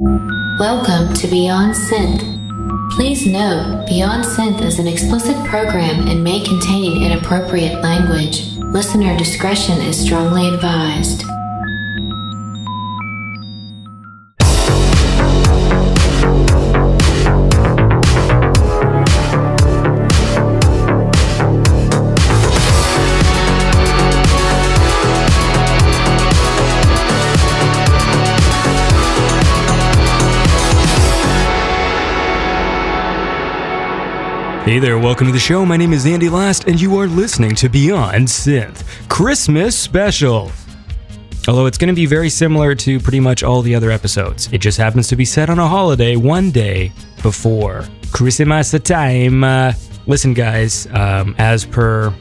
Welcome to Beyond Synth. Please note, Beyond Synth is an explicit program and may contain inappropriate language. Listener discretion is strongly advised. Hey there, welcome to the show. My name is Andy Last, and you are listening to Beyond Synth Christmas Special. Although it's going to be very similar to pretty much all the other episodes. It just happens to be set on a holiday one day before Christmas time. Listen, guys, as per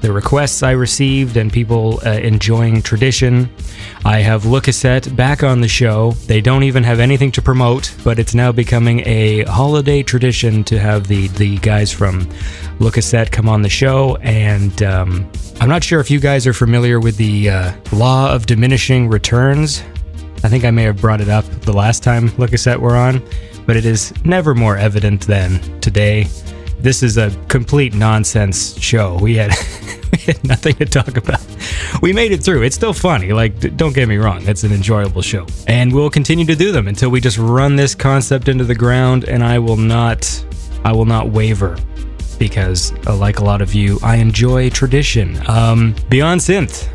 the requests I received and people enjoying tradition, I have Cassette back on the show. They don't even have anything to promote, but it's now becoming a holiday tradition to have the guys from Cassette come on the show. And I'm not sure if you guys are familiar with the law of diminishing returns. I think I may have brought it up the last time Cassette were on, but it is never more evident than today. This is a complete nonsense show. We had nothing to talk about. We made it through. It's still funny. Like, don't get me wrong. It's an enjoyable show. And we'll continue to do them until we just run this concept into the ground, and I will not waver because, like a lot of you, I enjoy tradition. Beyond Synth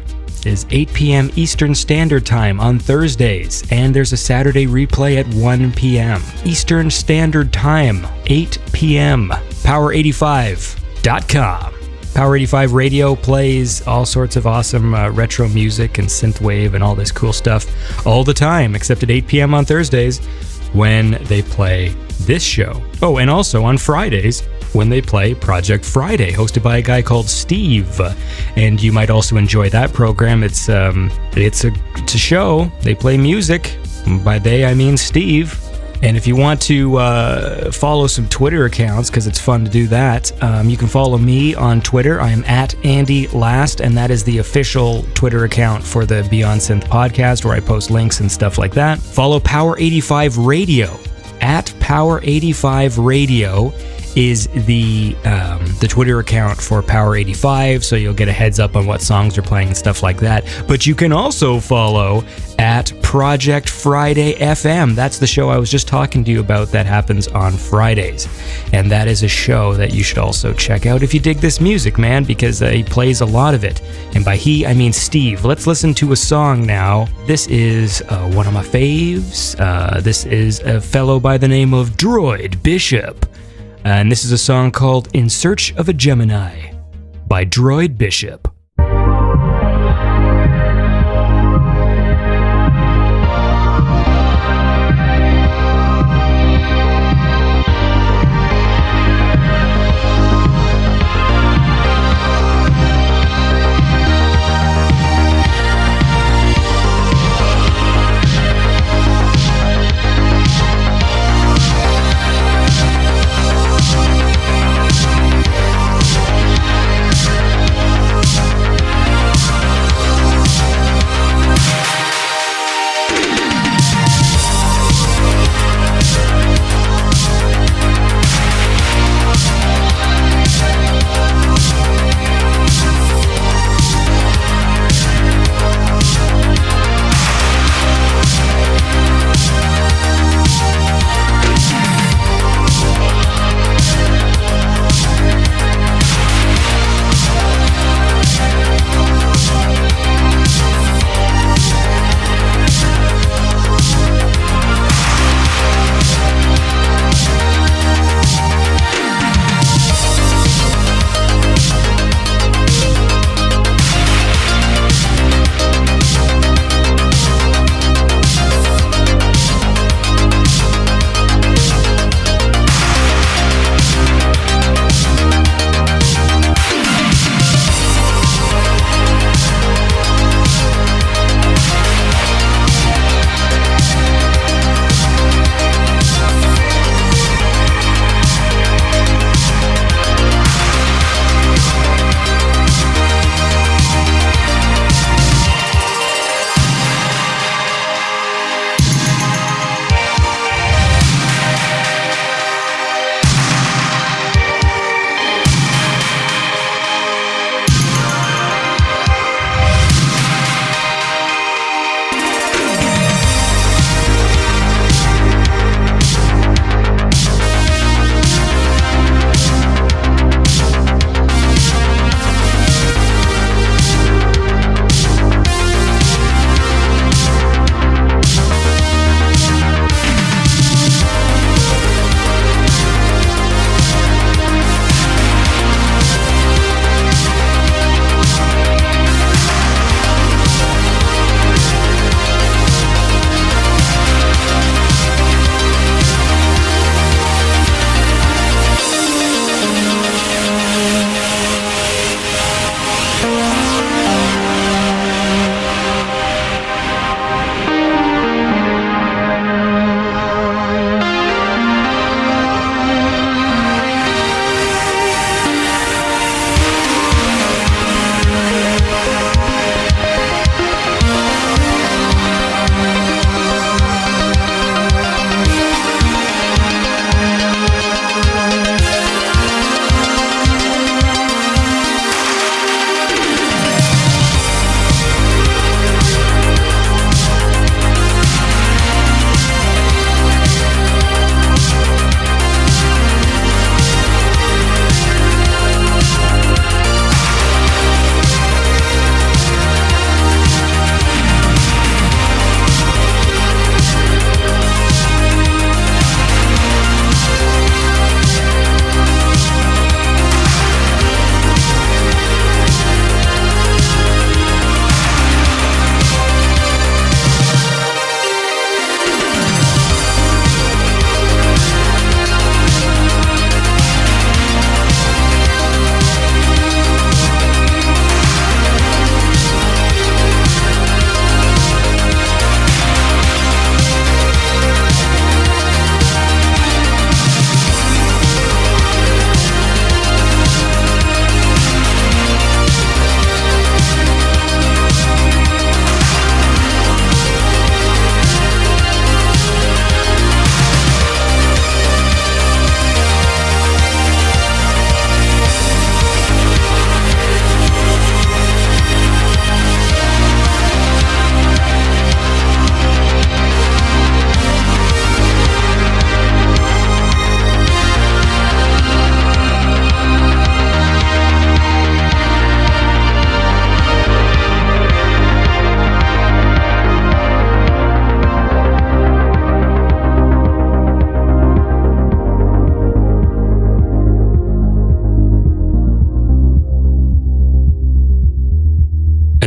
is 8 p.m. Eastern Standard Time on Thursdays, and there's a Saturday replay at 1 p.m. Eastern Standard Time, 8 p.m. Power85.com. Power 85 Radio plays all sorts of awesome retro music and synthwave and all this cool stuff all the time, except at 8 p.m. on Thursdays when they play this show. Oh, and also on Fridays when they play Project Friday, hosted by a guy called Steve. And you might also enjoy that program. It's a show. They play music. By they, I mean Steve. And if you want to follow some Twitter accounts, because it's fun to do that, you can follow me on Twitter. I am at Andy Last, and that is the official Twitter account for the Beyond Synth podcast, where I post links and stuff like that. Follow Power 85 Radio. At Power 85 Radio is the Twitter account for Power 85, so you'll get a heads up on what songs are playing and stuff like that. But you can also follow at Project Friday FM. That's the show I was just talking to you about that happens on Fridays. And that is a show that you should also check out if you dig this music, man, because he plays a lot of it. And by he, I mean Steve. Let's listen to a song now. This is one of my faves. This is a fellow by the name of Droid Bishop. And this is a song called In Search of a Gemini by Droid Bishop.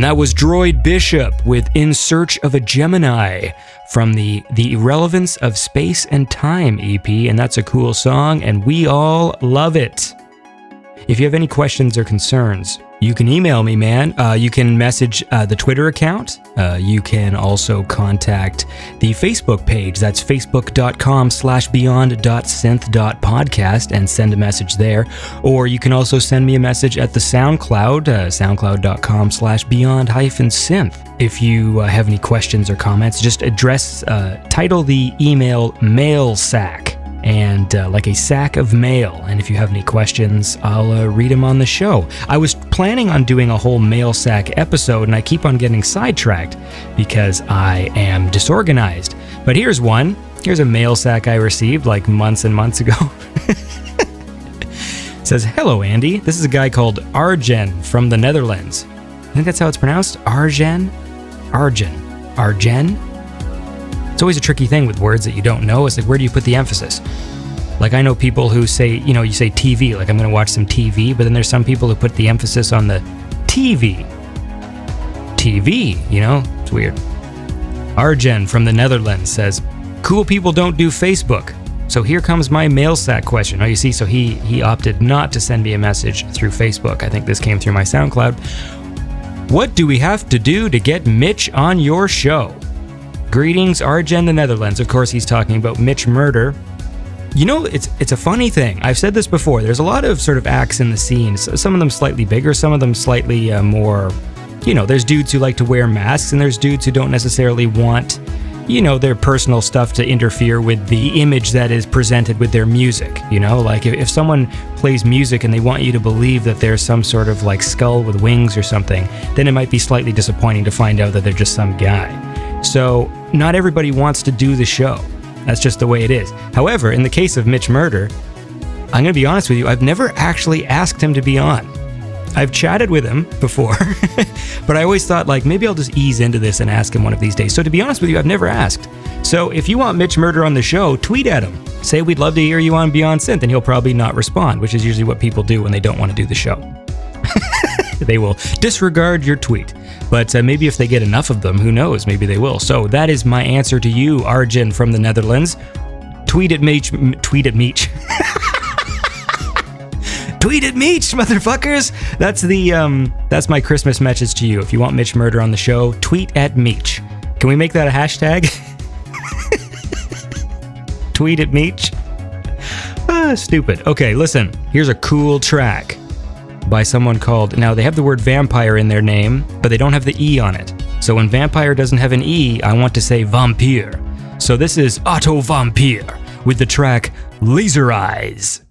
that was Droid Bishop with In Search of a Gemini from the Irrelevance of Space and Time EP, and that's a cool song, and we all love it. If you have any questions or concerns, you can email me, man. You can message the Twitter account. You can also contact the Facebook page. That's facebook.com/beyond.synth.podcast and send a message there. Or you can also send me a message at the SoundCloud, soundcloud.com/beyond-synth. If you have any questions or comments, just title the email Mail Sack. And like a sack of mail. And if you have any questions, I'll read them on the show. I was planning on doing a whole mail sack episode, and I keep on getting sidetracked because I am disorganized. But here's one. Here's a mail sack I received like months and months ago. It says, "Hello, Andy. This is a guy called Arjen from the Netherlands." I think that's how it's pronounced. Arjen? Arjen? It's always a tricky thing with words that you don't know. It's like, where do you put the emphasis? Like, I know people who say, you say TV, like I'm going to watch some TV, but then there's some people who put the emphasis on the TV. TV, it's weird. Arjen from the Netherlands says, "Cool people don't do Facebook. So here comes my mail sack question." Oh, you see, so he opted not to send me a message through Facebook. I think this came through my SoundCloud. "What do we have to do to get Mitch on your show? Greetings, Arjen, the Netherlands." Of course, he's talking about Mitch Murder. It's a funny thing. I've said this before. There's a lot of sort of acts in the scene. Some of them slightly bigger, some of them slightly more, there's dudes who like to wear masks, and there's dudes who don't necessarily want, their personal stuff to interfere with the image that is presented with their music. Like if someone plays music and they want you to believe that there's some sort of like skull with wings or something, then it might be slightly disappointing to find out that they're just some guy. So not everybody wants to do the show. That's just the way it is. However, in the case of Mitch Murder, I'm going to be honest with you, I've never actually asked him to be on. I've chatted with him before, but I always thought, like, maybe I'll just ease into this and ask him one of these days. So to be honest with you, I've never asked. So if you want Mitch Murder on the show, tweet at him. Say, "We'd love to hear you on Beyond Synth," and he'll probably not respond, which is usually what people do when they don't want to do the show. They will disregard your tweet. But maybe if they get enough of them, who knows, maybe they will. So that is my answer to you, Arjen from the Netherlands. Tweet at Meech. Tweet at Meech, motherfuckers! That's my Christmas message to you. If you want Mitch Murder on the show, tweet at Meech. Can we make that a hashtag? Tweet at Meech. Stupid. Okay, listen. Here's a cool track by someone called, now they have the word vampire in their name, but they don't have the E on it. So when vampire doesn't have an E, I want to say vampire. So this is Autovampir with the track Laser Eyes.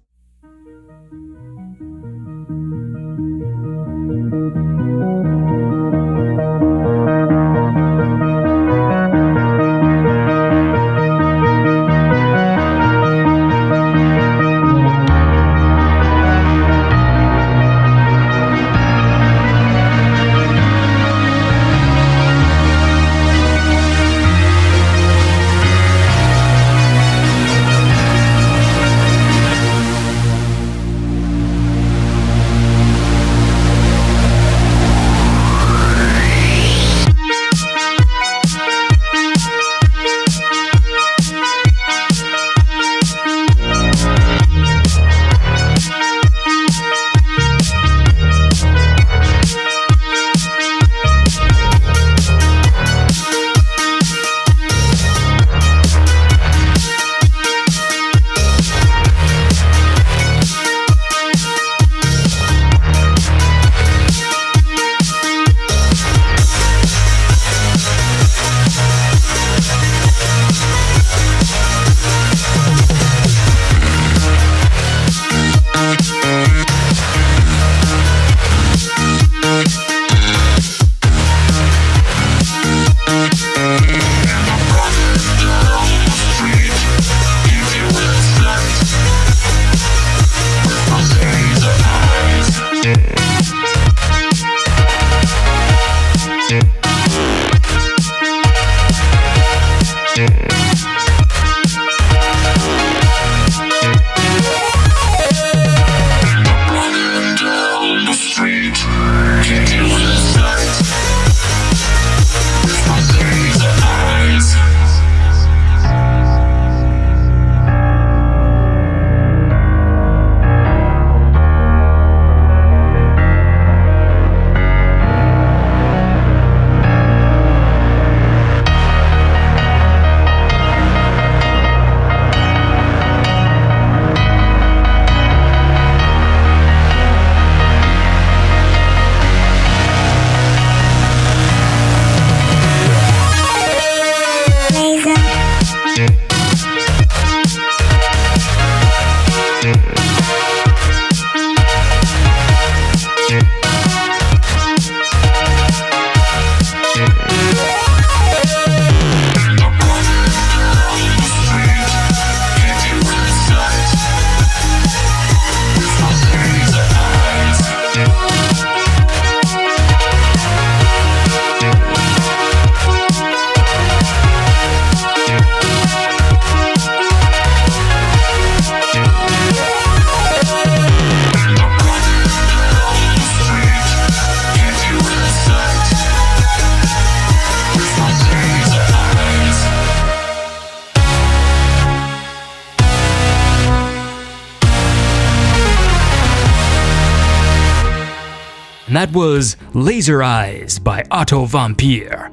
And that was Laser Eyes by Autovampir,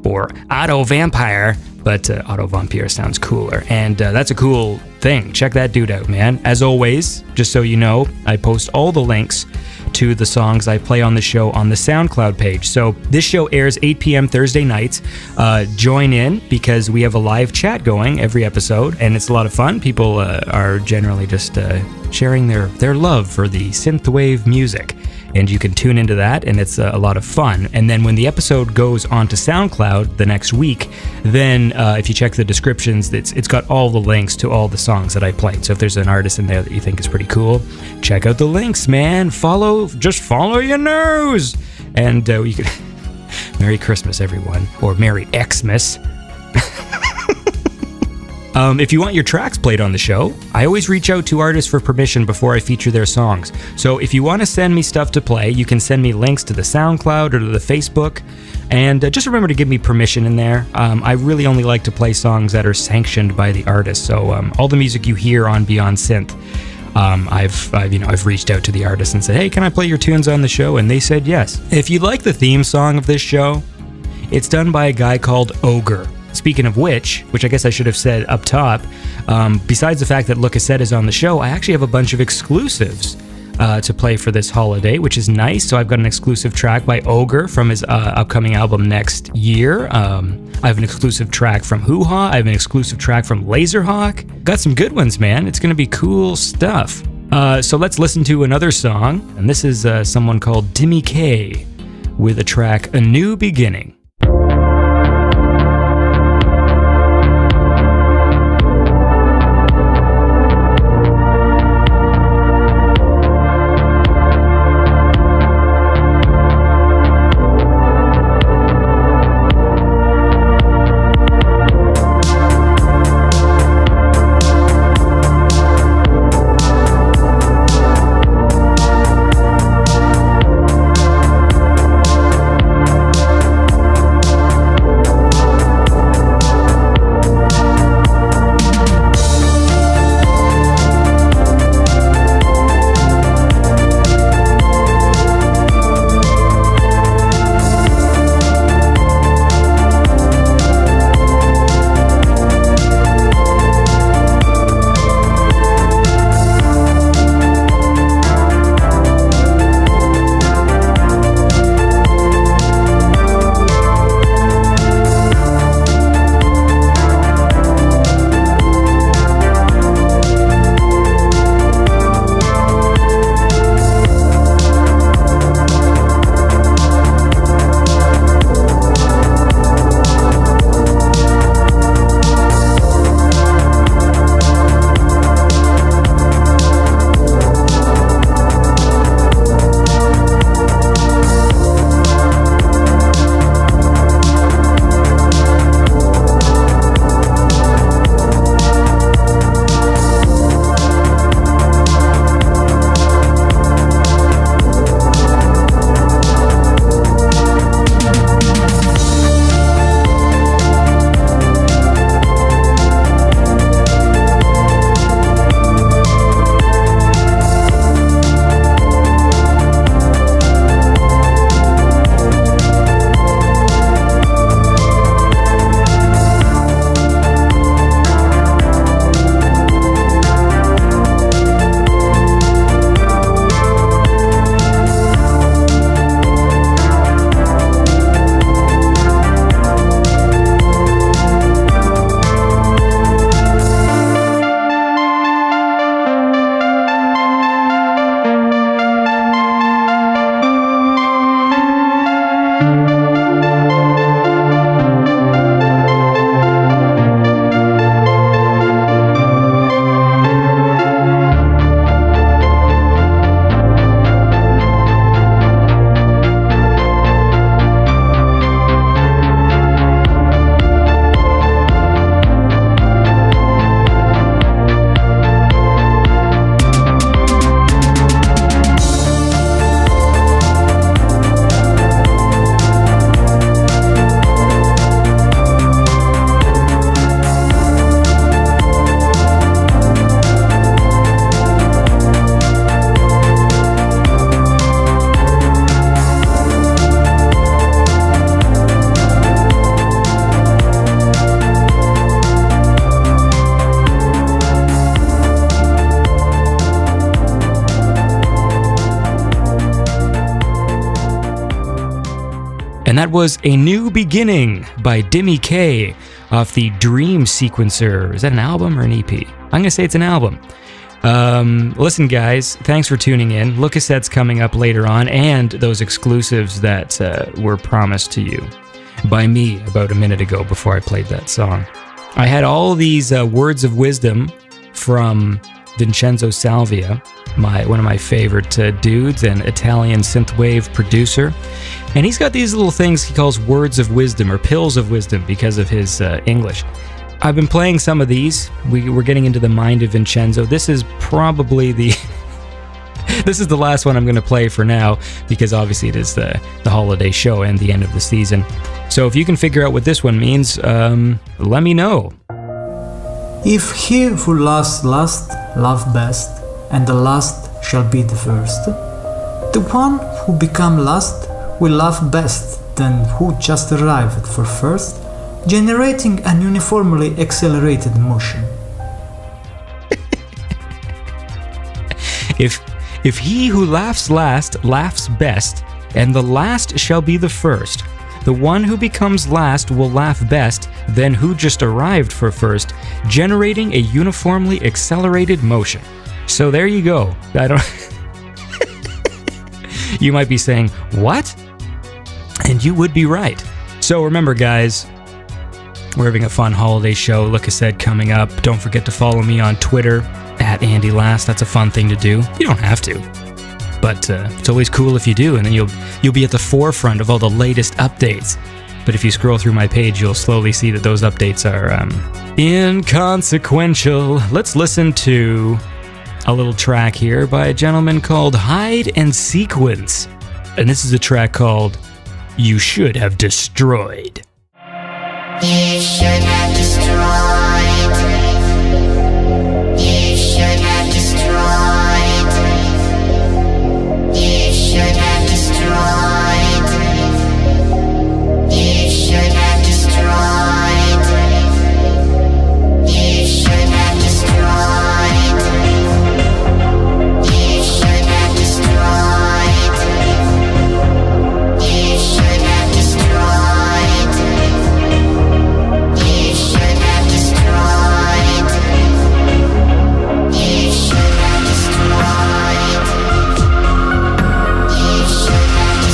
or Autovampire, but Autovampir sounds cooler. And that's a cool thing. Check that dude out, man. As always, just so you know, I post all the links to the songs I play on the show on the SoundCloud page. So this show airs 8 p.m. Thursday nights. Join in because we have a live chat going every episode, and it's a lot of fun. People are generally just sharing their love for the synthwave music. And you can tune into that, and it's a lot of fun. And then when the episode goes onto SoundCloud the next week, then if you check the descriptions, it's got all the links to all the songs that I played. So if there's an artist in there that you think is pretty cool, check out the links, man. Just follow your nose. And you can Merry Christmas, everyone, or Merry Xmas. If you want your tracks played on the show, I always reach out to artists for permission before I feature their songs. So if you want to send me stuff to play, you can send me links to the SoundCloud or to the Facebook. And just remember to give me permission in there. I really only like to play songs that are sanctioned by the artist. So all the music you hear on Beyond Synth, I've reached out to the artist and said, hey, can I play your tunes on the show? And they said yes. If you like the theme song of this show, it's done by a guy called OGRE. Speaking of which I guess I should have said up top, besides the fact that Cassette is on the show, I actually have a bunch of exclusives to play for this holiday, which is nice. So I've got an exclusive track by OGRE from his upcoming album next year. I have an exclusive track from Hoo Ha. I have an exclusive track from Laserhawk. Got some good ones, man. It's going to be cool stuff. So let's listen to another song. And this is someone called Dimi Kaye with a track, A New Beginning. And that was A New Beginning by Dimi Kaye off the Dream Sequencer. Is that an album or an EP? I'm going to say it's an album. Listen, guys, thanks for tuning in. Look Cassette's coming up later on, and those exclusives that were promised to you by me about a minute ago before I played that song. I had all these words of wisdom from Vincenzo Salvia, one of my favorite dudes, an Italian synthwave producer. And he's got these little things he calls words of wisdom or pills of wisdom because of his English. I've been playing some of these. We're getting into the mind of Vincenzo. This is probably this is the last one I'm going to play for now, because obviously it is the holiday show and the end of the season. So if you can figure out what this one means, let me know. If he who loves last, love best, and the last shall be the first, the one who become last will love best than who just arrived for first, generating an uniformly accelerated motion. If he who laughs last laughs best, and the last shall be the first, the one who becomes last will laugh best than who just arrived for first, generating a uniformly accelerated motion. So there you go. I don't... You might be saying, what? And you would be right. So remember, guys, we're having a fun holiday show. Look Cassette coming up. Don't forget to follow me on Twitter @AndyLast. That's a fun thing to do. You don't have to, but it's always cool if you do, and then you'll be at the forefront of all the latest updates. But if you scroll through my page, you'll slowly see that those updates are inconsequential. Let's listen to a little track here by a gentleman called Hide and Sequence, and this is a track called You Should Have Destroyed. You should have destroyed. You should have destroyed. You should have destroyed. You should have destroyed. You should have destroyed. You should have destroyed. You should have destroyed. You should have destroyed. You should have destroyed. You should have destroyed. You should have destroyed. You should have destroyed. You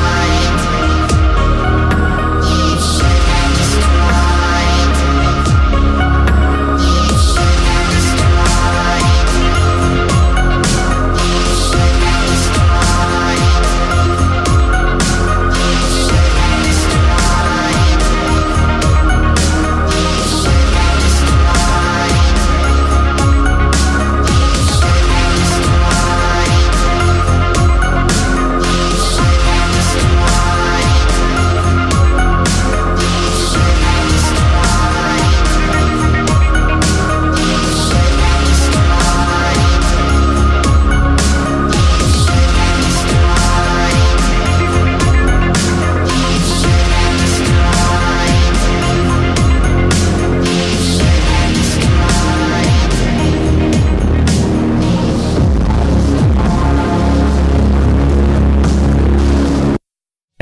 should have destroyed. You should have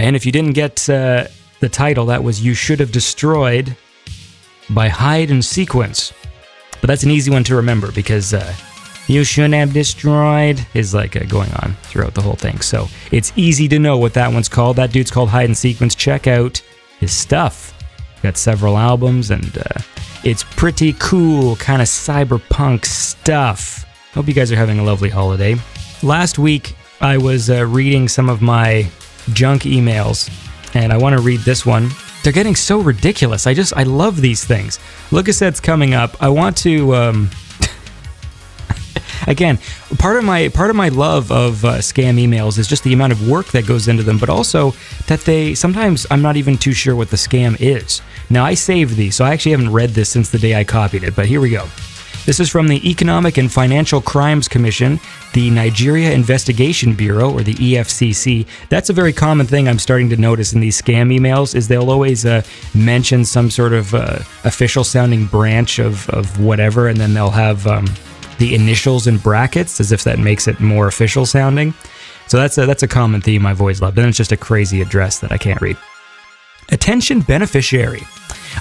And if you didn't get the title, that was You Should Have Destroyed by Hide and Sequence. But that's an easy one to remember because You Should Have Destroyed is like going on throughout the whole thing. So it's easy to know what that one's called. That dude's called Hide and Sequence. Check out his stuff. Got several albums and it's pretty cool, kind of cyberpunk stuff. Hope you guys are having a lovely holiday. Last week, I was reading some of my junk emails, and I want to read this one. They're getting so ridiculous. I love these things. Look Cassette's coming up. I want to again, part of my love of scam emails is just the amount of work that goes into them, but also that sometimes I'm not even too sure what the scam is. Now, I saved these, so I actually haven't read this since the day I copied it, but here we go. This is from the Economic and Financial Crimes Commission, the Nigeria Investigation Bureau, or the EFCC. That's a very common thing I'm starting to notice in these scam emails, is they'll always mention some sort of official-sounding branch of whatever, and then they'll have the initials in brackets, as if that makes it more official sounding. So that's a common theme I've always loved. And it's just a crazy address that I can't read. Attention beneficiary.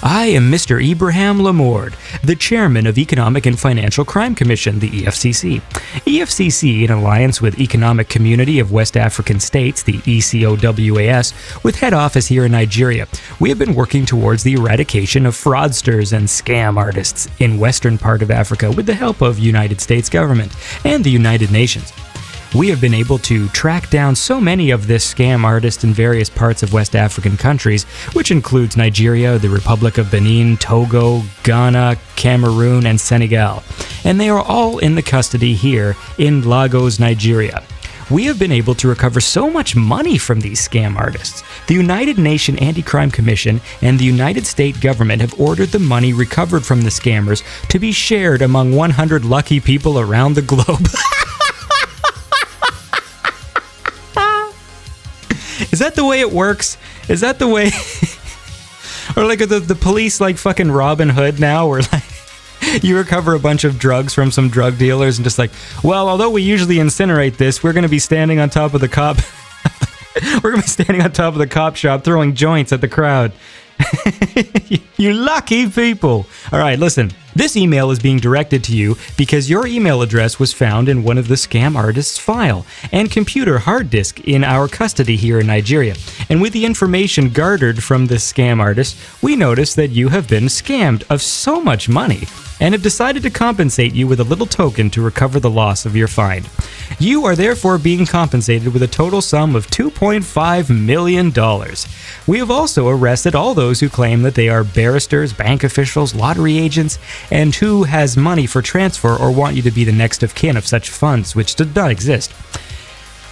I am Mr. Ibrahim Lamord, the chairman of Economic and Financial Crime Commission, the EFCC. EFCC, in alliance with Economic Community of West African States, the ECOWAS, with head office here in Nigeria, we have been working towards the eradication of fraudsters and scam artists in western part of Africa with the help of United States government and the United Nations. We have been able to track down so many of this scam artists in various parts of West African countries, which includes Nigeria, the Republic of Benin, Togo, Ghana, Cameroon, and Senegal. And they are all in the custody here in Lagos, Nigeria. We have been able to recover so much money from these scam artists. The United Nations Anti-Crime Commission and the United States government have ordered the money recovered from the scammers to be shared among 100 lucky people around the globe. Is that the way it works? Is that the way? Or like the police like fucking Robin Hood now, where like you recover a bunch of drugs from some drug dealers and just like, well, although we usually incinerate this, we're going to be standing on top of the cop. We're going to be standing on top of the cop shop throwing joints at the crowd. You lucky people. All right, listen. This email is being directed to you because your email address was found in one of the scam artists' file and computer hard disk in our custody here in Nigeria. And with the information garnered from this scam artist, we noticed that you have been scammed of so much money and have decided to compensate you with a little token to recover the loss of your find. You are therefore being compensated with a total sum of $2.5 million. We have also arrested all those who claim that they are barristers, bank officials, lottery agents, and who has money for transfer or want you to be the next of kin of such funds, which did not exist.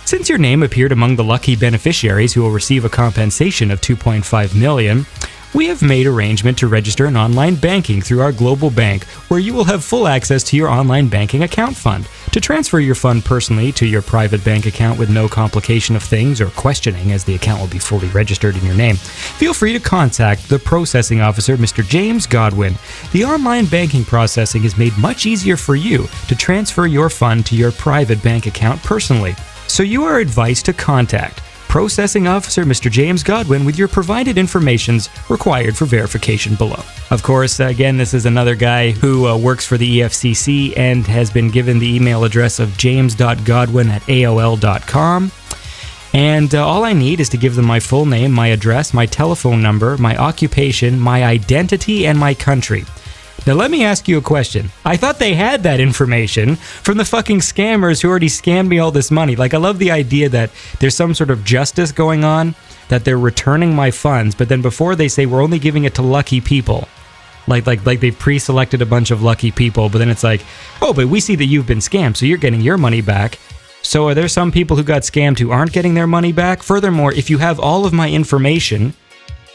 Since your name appeared among the lucky beneficiaries who will receive a compensation of $2.5 million, we have made arrangement to register an online banking through our global bank, where you will have full access to your online banking account fund. To transfer your fund personally to your private bank account with no complication of things or questioning, as the account will be fully registered in your name, feel free to contact the processing officer, Mr. James Godwin. The online banking processing is made much easier for you to transfer your fund to your private bank account personally. So you are advised to contact Processing Officer Mr. James Godwin with your provided informations required for verification below. Of course, again, this is another guy who works for the EFCC and has been given the email address of james.godwin@aol.com. And all I need is to give them my full name, my address, my telephone number, my occupation, my identity, and my country. Now let me ask you a question. I thought they had that information from the fucking scammers who already scammed me all this money. Like, I love the idea that there's some sort of justice going on, that they're returning my funds, but then before they say we're only giving it to lucky people. Like they pre-selected a bunch of lucky people, but then it's like, oh, but we see that you've been scammed, so you're getting your money back. So are there some people who got scammed who aren't getting their money back? Furthermore, if you have all of my information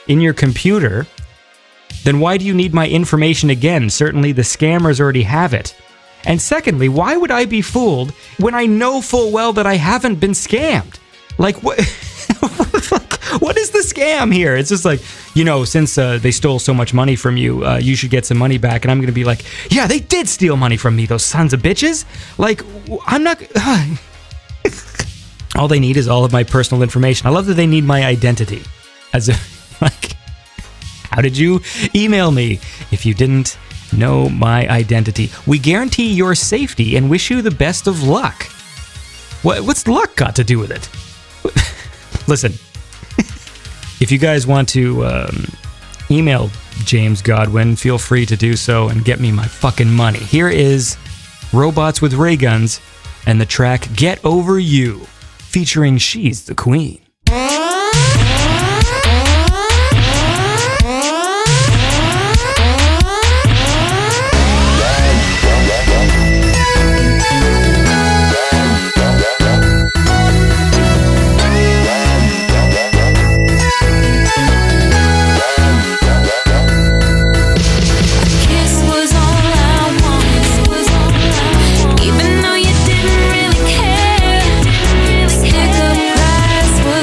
in your computer, then why do you need my information again? Certainly the scammers already have it. And secondly, why would I be fooled when I know full well that I haven't been scammed? Like, what? What is the scam here? It's just like, you know, since they stole so much money from you, you should get some money back. And I'm going to be like, yeah, they did steal money from me, those sons of bitches. Like, I'm not... All they need is all of my personal information. I love that they need my identity. As if, like... How did you email me if you didn't know my identity? We guarantee your safety and wish you the best of luck. What's luck got to do with it? Listen, if you guys want to email James Godwin, feel free to do so and get me my fucking money. Here is Robots with Ray Guns and the track Get Over You, featuring She's the Queen. Even though you didn't really care, pick up price was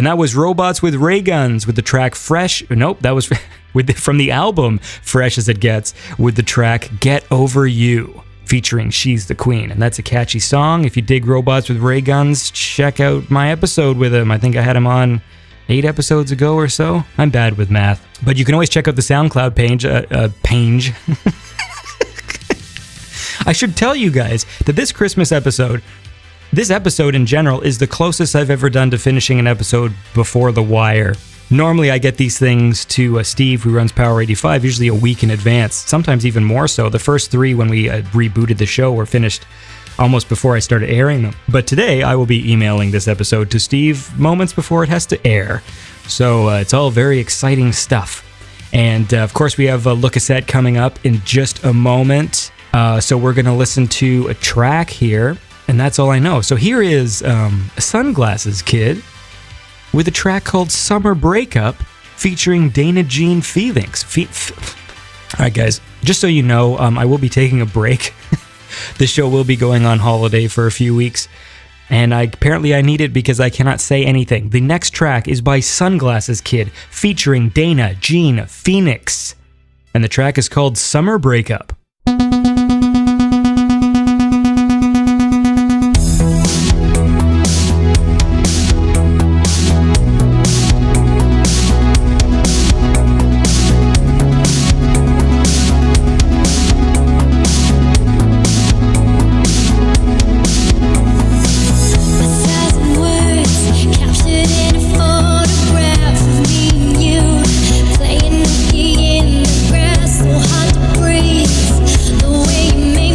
And that was Robots with Ray Guns with the track Fresh. Nope, that was from the album Fresh as It Gets with the track Get Over You, featuring She's the Queen. And that's a catchy song. If you dig Robots with Ray Guns, check out my episode with him. I think I had him on 8 episodes ago or so. I'm bad with math. But you can always check out the SoundCloud page. I should tell you guys that this episode in general is the closest I've ever done to finishing an episode before The Wire. Normally I get these things to Steve, who runs Power 85, usually a week in advance, sometimes even more so. The first 3 when we rebooted the show were finished almost before I started airing them. But today I will be emailing this episode to Steve moments before it has to air. So it's all very exciting stuff. And of course we have a Cassette coming up in just a moment. So we're going to listen to a track here, and that's all I know. So here is Sunglasses Kid with a track called Summer Breakup featuring Dana Jean Feelings. Alright guys, just so you know, I will be taking a break. The show will be going on holiday for a few weeks, and apparently I need it because I cannot say anything. The next track is by Sunglasses Kid featuring Dana Jean Phoenix, and the track is called Summer Breakup. Playing with you in the grass, so hard to breathe. The way you make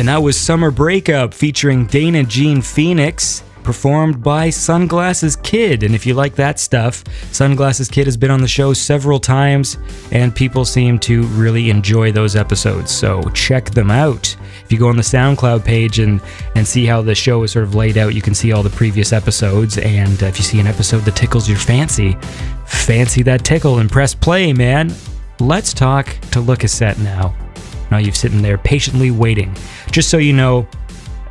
And that was Summer Breakup featuring Dana Jean Phoenix, performed by Sunglasses Kid. And if you like that stuff, Sunglasses Kid has been on the show several times, and people seem to really enjoy those episodes. So check them out. If you go on the SoundCloud page and see how the show is sort of laid out, you can see all the previous episodes. And if you see an episode that tickles your fancy that tickle and press play, man. Let's talk to Cassette now. Now you've sitting there patiently waiting. Just so you know,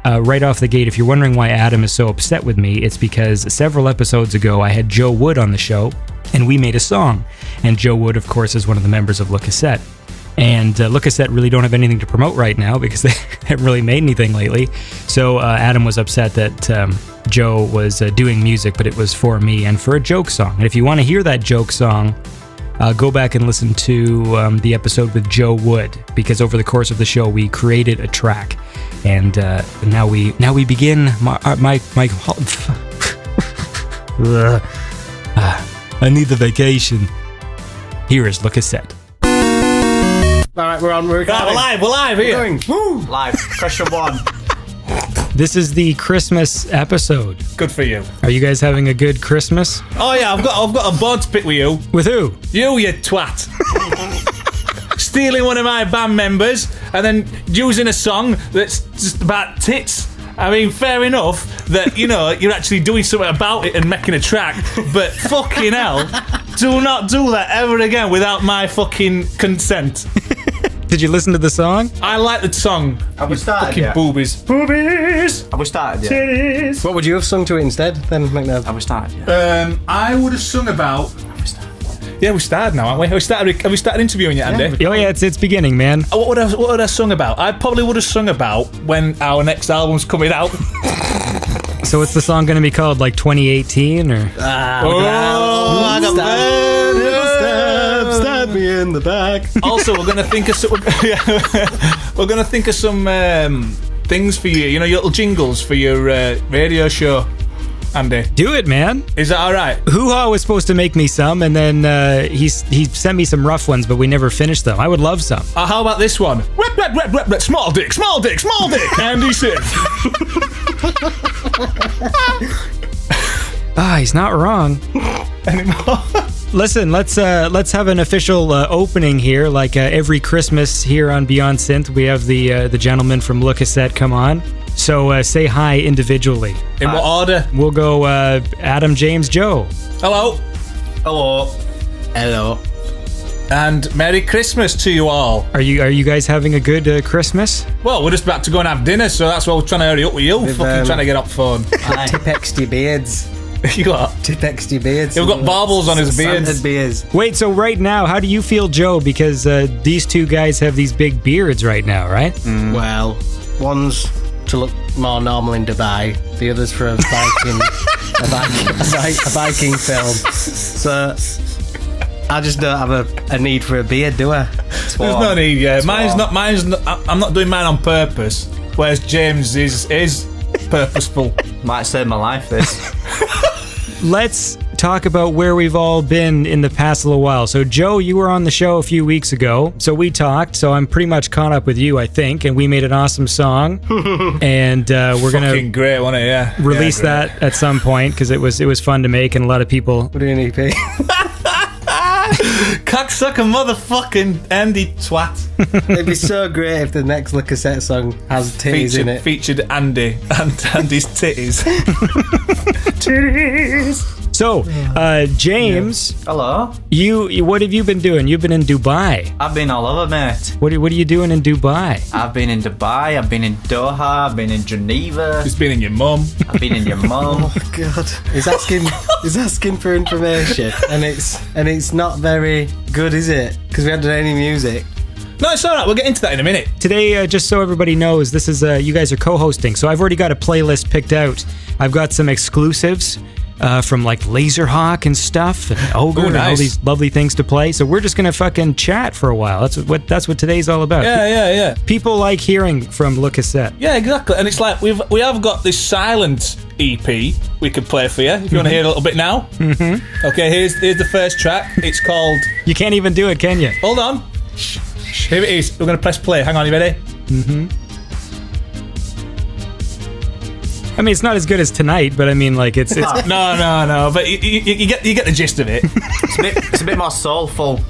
right off the gate, if you're wondering why Adam is so upset with me, it's because several episodes ago I had Joe Wood on the show, and we made a song. And Joe Wood, of course, is one of the members of Cassette. And Cassette really don't have anything to promote right now because they haven't really made anything lately. So Adam was upset that Joe was doing music, but it was for me and for a joke song. And if you want to hear that joke song, go back and listen to the episode with Joe Wood, because over the course of the show we created a track, and now we begin my I need the vacation. Here is Cassette. All right, we're live here. Woo! Live, question 1. This is the Christmas episode. Good for you. Are you guys having a good Christmas? Oh yeah, I've got a bone to pick with you. With who? You twat. Stealing one of my band members and then using a song that's just about tits. I mean, fair enough that, you're actually doing something about it and making a track, but fucking hell, do not do that ever again without my fucking consent. Did you listen to the song? I like the song. Have we started Fucking yet? boobies. Boobies! Have we started yet? Titties! What would you have sung to it instead, then, McNabb? Have we started yet? I would have sung about... Yeah, we started now, aren't we? Have we started interviewing yet, Andy? Oh yeah, it's beginning, man. What would I sung about? I probably would have sung about when our next album's coming out. So what's the song going to be called? Like 2018 or? I got Stab me in the back. Also, we're gonna think of some. We're gonna think of some things for you. Your little jingles for your radio show, Andy. Do it, man. Is that all right? Hoo-Ha was supposed to make me some, and then he sent me some rough ones, but we never finished them. I would love some. How about this one? Rep, small dick, Andy Synth. He's not wrong. Anymore. Listen, let's have an official opening here. Like every Christmas here on Beyond Synth, we have the gentleman from Cassette come on. So say hi individually. In what order? We'll go Adam, James, Joe. Hello. Hello. And Merry Christmas to you all. Are you guys having a good Christmas? Well, we're just about to go and have dinner, so that's why we're trying to hurry up with you. Fucking trying to get up phone. Tipexty beards. You what? Tipexty beards. He's got baubles on his beards. Scented beards. Wait, so right now, how do you feel, Joe? Because these two guys have these big beards right now, right? Well, one's to look more normal in Dubai. The other's for a Viking, a Viking film. So I just don't have a need for a beard, do I? There's no need. Yeah, mine's not. I'm not doing mine on purpose. Whereas James is purposeful. Might save my life, this. Let's talk about where we've all been in the past little while. So, Joe, you were on the show a few weeks ago. So we talked. So I'm pretty much caught up with you, I think. And we made an awesome song. And we're Fucking great, wasn't it? Yeah. Release Yeah, that at some point because it was fun to make and a lot of people. We're doing an EP. Cocksucker motherfucking Andy twat. It'd be so great if the next Cassette song has titties in it. Featured Andy and Andy's titties. Titties. So, James, Hello. you what have you been doing? You've been in Dubai. I've been all over, mate. What are you doing in Dubai? I've been in Dubai, I've been in Doha, I've been in Geneva, Just being in your mum. I've been in your mum. God, he's asking for information, and it's not very good, is it? Because we haven't done any music. No, it's alright, we'll get into that in a minute. Today, just so everybody knows, this is you guys are co-hosting, so I've already got a playlist picked out. I've got some exclusives from like Laserhawk and stuff, and OGRE and all nice. these lovely things to play. So we're just gonna fucking chat for a while. That's what today's all about. Yeah. People like hearing from Cassette. Yeah, exactly. And it's like we have got this silent EP we could play for you if you want to hear a little bit now. Mm-hmm. Okay, here's the first track. It's called. You can't even do it, can you? Hold on. Here it is. We're gonna press play. Hang on, you ready? I mean, it's not as good as tonight, but I mean, like, it's No. But you get the gist of it. It's a bit more soulful.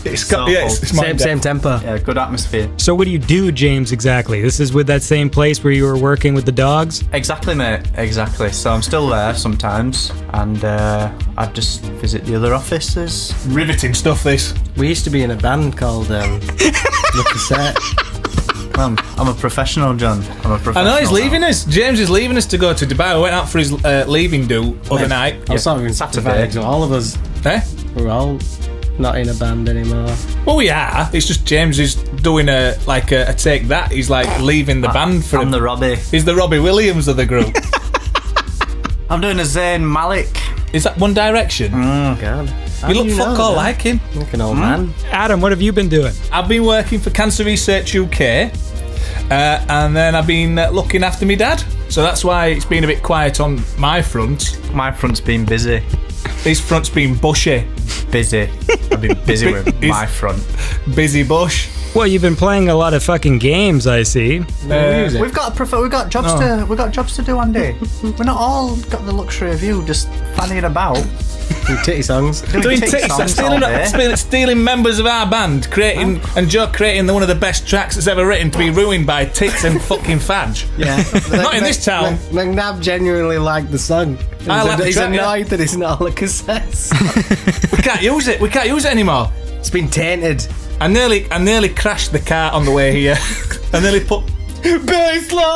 It's more Same tempo. Yeah, good atmosphere. So what do you do, James, exactly? This is with that same place where you were working with the dogs? Exactly, mate. Exactly. So I'm still there sometimes, and I just visit the other offices. riveting stuff. This. We used to be in a band called the Cassette. I'm a professional, John. I'm a professional. I know he's leaving now. us. James is leaving us to go to Dubai. I went out for his leaving do other night. I was not even Saturday. So all of us, Eh? we're all not in a band anymore. Well, we are. It's just James is doing a take that. He's like leaving the band for. I'm the Robbie. He's the Robbie Williams of the group. I'm doing a Zayn Malik. Is that One Direction? God. You look fuck all like him. Like an old man. Adam, what have you been doing? I've been working for Cancer Research UK, and then I've been looking after my dad. So that's why it's been a bit quiet on my front. My front's been busy. His front's been bushy. Busy. I've been busy with my front. Busy bush. Well, you've been playing a lot of fucking games, I see. We've got jobs to do, Andy. We're not all got the luxury of you just fanning about. Do titty songs. Doing tick tits, songs all day. stealing members of our band, creating one of the best tracks that's ever written to be ruined by tits and fucking fadge. Yeah. Not in this town. McNabb genuinely liked the song. I like the He's track, annoyed that it's not on the cassettes. We can't use it. We can't use it anymore. It's been tainted. I nearly crashed the car on the way here. I nearly put Baseline!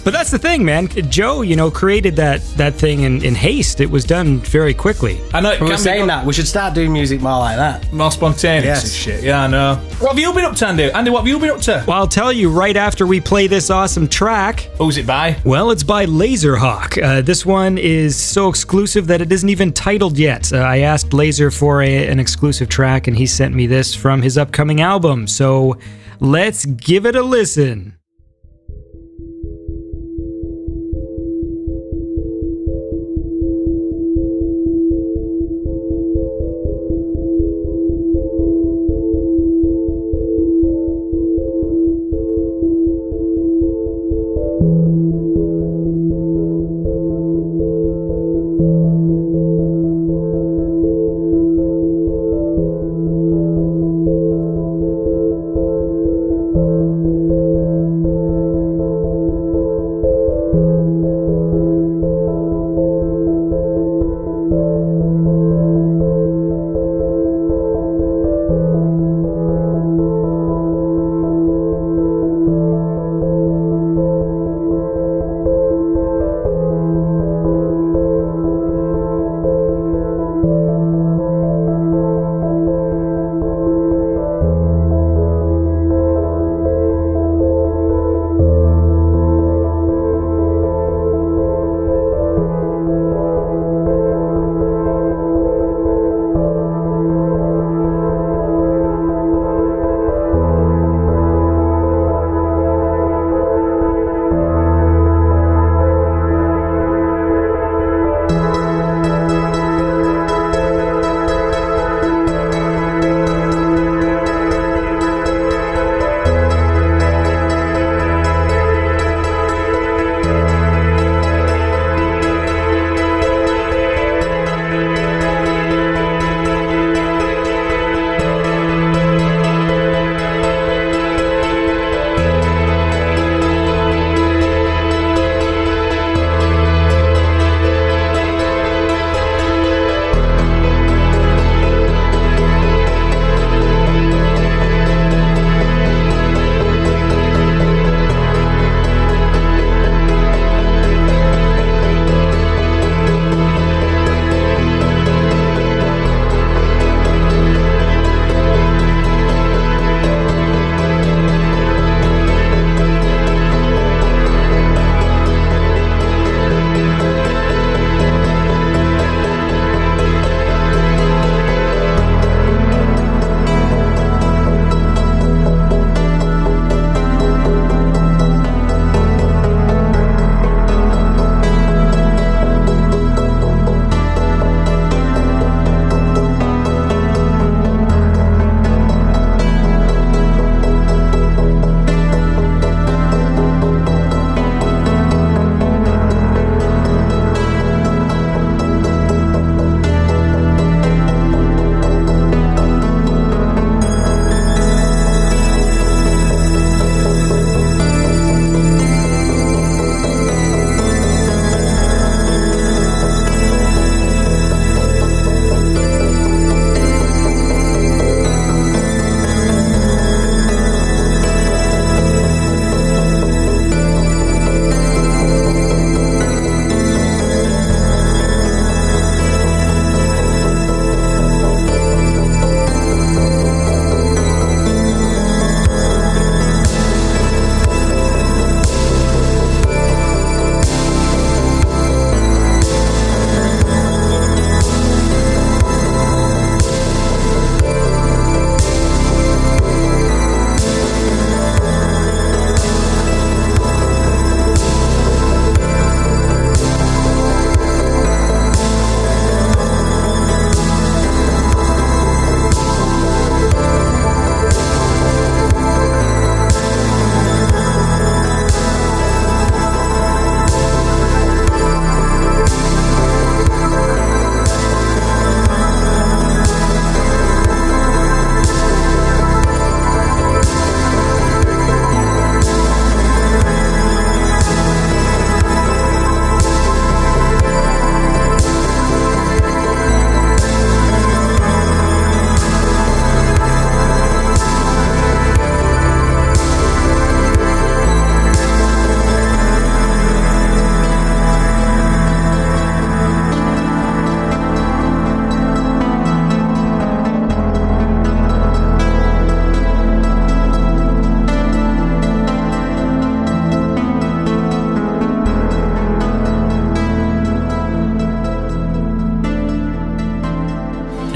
But that's the thing, man. Joe, created that thing in haste. It was done very quickly. I know it We were can be saying done that. We should start doing music more like that. more spontaneous Yes. and shit. Yeah, I know. What have you been up to, Andy? Andy, what have you been up to? Well, I'll tell you right after we play this awesome track. Who's it by? Well, it's by Laserhawk. This one is so exclusive that it isn't even titled yet. I asked Laser for an exclusive track, and he sent me this from his upcoming album. So let's give it a listen.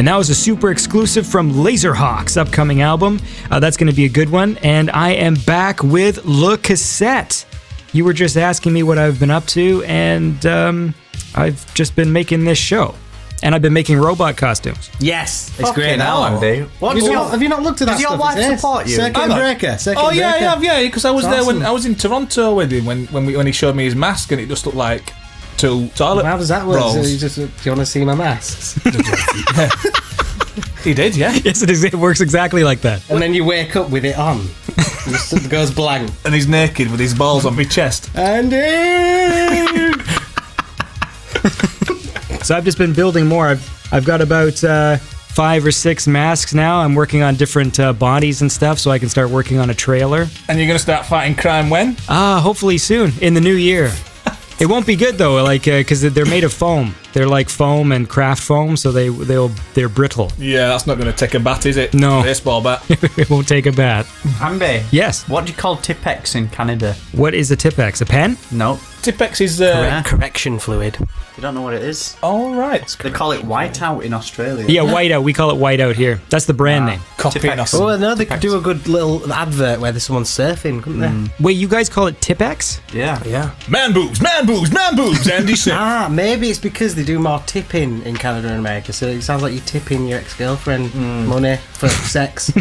And that was a super exclusive from Laserhawk's upcoming album. That's going to be a good one. And I am back with Le Cassette. You were just asking me what I've been up to, and I've just been making this show. And I've been making robot costumes. Yes, it's Fucking great hell, now. Andy. Have you not looked at that Does your stuff? wife It says support you? Circuit breaker. Oh yeah, because I was It's there awesome. when I was in Toronto with him when he showed me his mask, and it just looked like two toilet How does that work? So rolls. you just, do you want to see my masks? He did, yeah. Yes, it works exactly like that. And then you wake up with it on. It goes blank. And he's naked with his balls on my chest. Andy! So I've just been building more. I've got about 5 or 6 masks now. I'm working on different bodies and stuff, so I can start working on a trailer. And you're gonna start fighting crime when? Hopefully soon, in the new year. It won't be good though, like because they're made of foam. They're like foam and craft foam, so they're brittle. Yeah, that's not gonna take a bat, is it? No. Baseball bat. It won't take a bat. Andy. Yes. What do you call Tipex in Canada? What is a Tipex? A pen? No. Tipex is Correction fluid. You don't know what it is? all right. They call it whiteout in Australia. Yeah, whiteout. We call it whiteout here. That's the brand name. Copying Tipex. us. Oh, no, they could do a good little advert where there's someone surfing, couldn't they? Wait, you guys call it Tipex? Yeah. Yeah. Man boobs, Andy said. Ah, maybe it's because they do more tipping in Canada and America, so it sounds like you're tipping your ex-girlfriend money for sex.